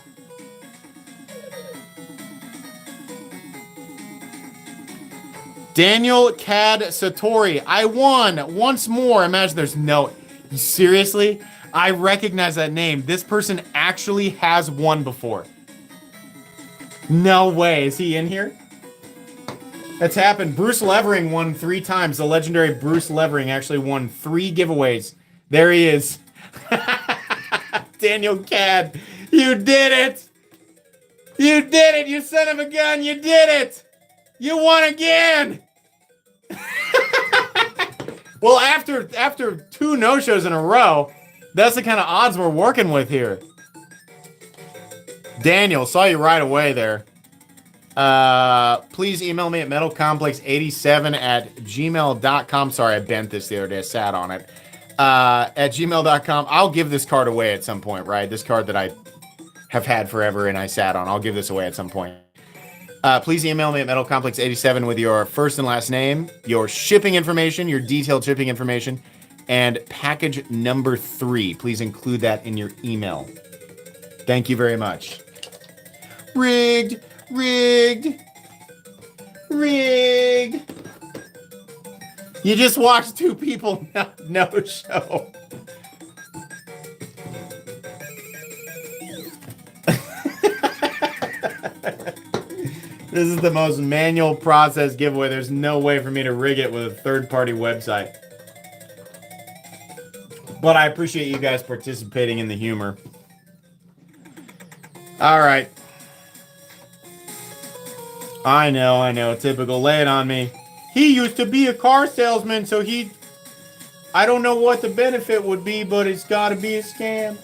Daniel Cad Satori. I won once more. Imagine there's no... Seriously? I recognize that name. This person actually has won before. No way. Is he in here? That's happened. Bruce Levering won 3 times. The legendary Bruce Levering actually won 3 giveaways. There he is. Daniel Cad. You did it. You did it, you son of a gun. You did it. You won again. Well, after 2 no-shows in a row, that's the kind of odds we're working with here. Daniel, saw you right away there. Please email me at metalcomplex87@gmail.com. Sorry, I bent this the other day. I sat on it. At gmail.com. I'll give this card away at some point, right? This card that I have had forever and I sat on. I'll give this away at some point. Please email me at metalcomplex87 with your first and last name, your shipping information, your detailed shipping information, and package number 3. Please include that in your email. Thank you very much. Rigged. Rigged. Rigged. You just watched 2 people no show. This is the most manual process giveaway. There's no way for me to rig it with a third-party website. But I appreciate you guys participating in the humor. All right. I know. Typical. Lay it on me. He used to be a car salesman, so I don't know what the benefit would be, but it's got to be a scam.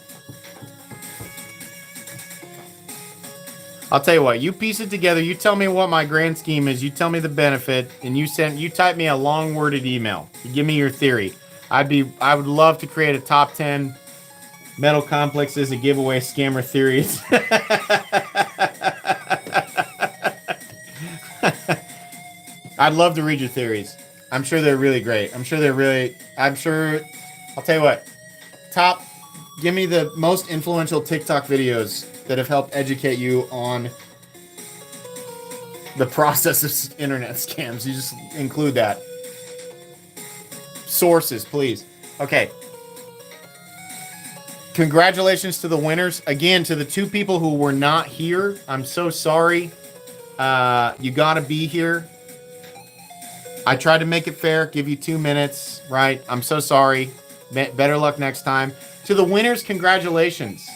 I'll tell you what, you piece it together, you tell me what my grand scheme is, you tell me the benefit, and you type me a long-worded email. You give me your theory. I would love to create a top 10 Metal Complexes and giveaway scammer theories. I'd love to read your theories. I'm sure they're really great. I'll tell you what, give me the most influential TikTok videos that have helped educate you on the process of internet scams. You just include that. Sources, please. Okay. Congratulations to the winners. Again, to the 2 people who were not here, I'm so sorry. You gotta be here. I tried to make it fair, give you 2 minutes, right? I'm so sorry. Better luck next time. To the winners, congratulations.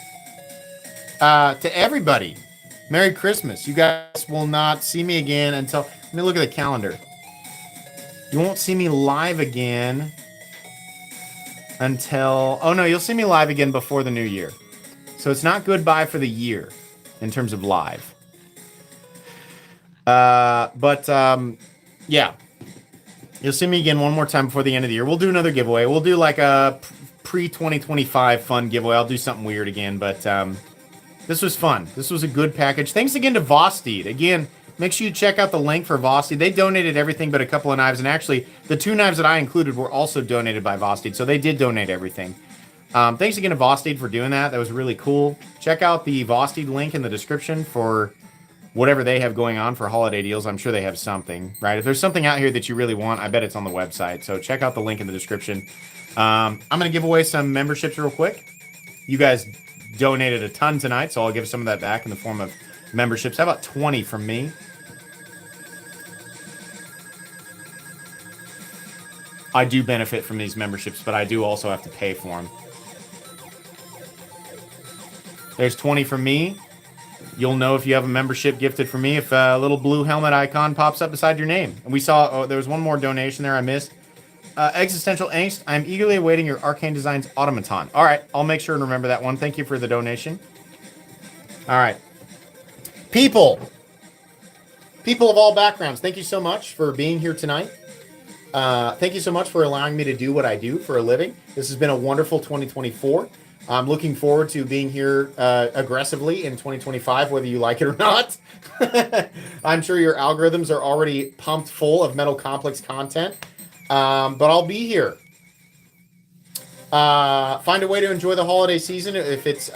To everybody, Merry Christmas. You guys will not see me again until... Let me look at the calendar. You won't see me live again until... Oh, no, you'll see me live again before the new year. So it's not goodbye for the year in terms of live. Yeah. You'll see me again one more time before the end of the year. We'll do another giveaway. We'll do like a pre-2025 fun giveaway. I'll do something weird again, but this was fun. This was a good package. Thanks again to Vosteed. Again, make sure you check out the link for Vosteed. They donated everything but a couple of knives, and actually, the 2 knives that I included were also donated by Vosteed, so they did donate everything. Thanks again to Vosteed for doing that. That was really cool. Check out the Vosteed link in the description for whatever they have going on for holiday deals. I'm sure they have something, right? If there's something out here that you really want, I bet it's on the website. So check out the link in the description. I'm going to give away some memberships real quick. You guys donated a ton tonight, so I'll give some of that back in the form of memberships. How about 20 from me? I do benefit from these memberships, but I do also have to pay for them. There's 20 from me. You'll know if you have a membership gifted from me if a little blue helmet icon pops up beside your name. And we saw, there was one more donation there I missed. Existential Angst, I'm eagerly awaiting your Arcane Designs Automaton. All right, I'll make sure and remember that one. Thank you for the donation. All right. People of all backgrounds, thank you so much for being here tonight. Thank you so much for allowing me to do what I do for a living. This has been a wonderful 2024. I'm looking forward to being here aggressively in 2025, whether you like it or not. I'm sure your algorithms are already pumped full of Metal Complex content, but I'll be here. Find a way to enjoy the holiday season, if it's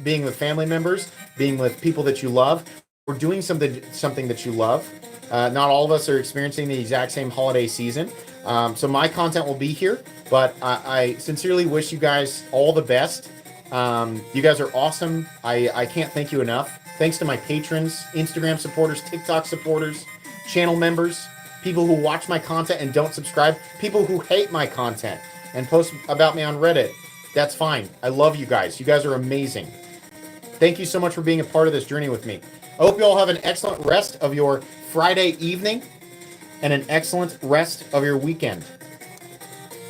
being with family members, being with people that you love, or doing something that you love. Not all of us are experiencing the exact same holiday season. So my content will be here, but I sincerely wish you guys all the best. You guys are awesome. I can't thank you enough. Thanks to my patrons, Instagram supporters, TikTok supporters, channel members, people who watch my content and don't subscribe, people who hate my content and post about me on Reddit. That's fine. I love you guys. You guys are amazing. Thank you so much for being a part of this journey with me. I hope you all have an excellent rest of your Friday evening and an excellent rest of your weekend.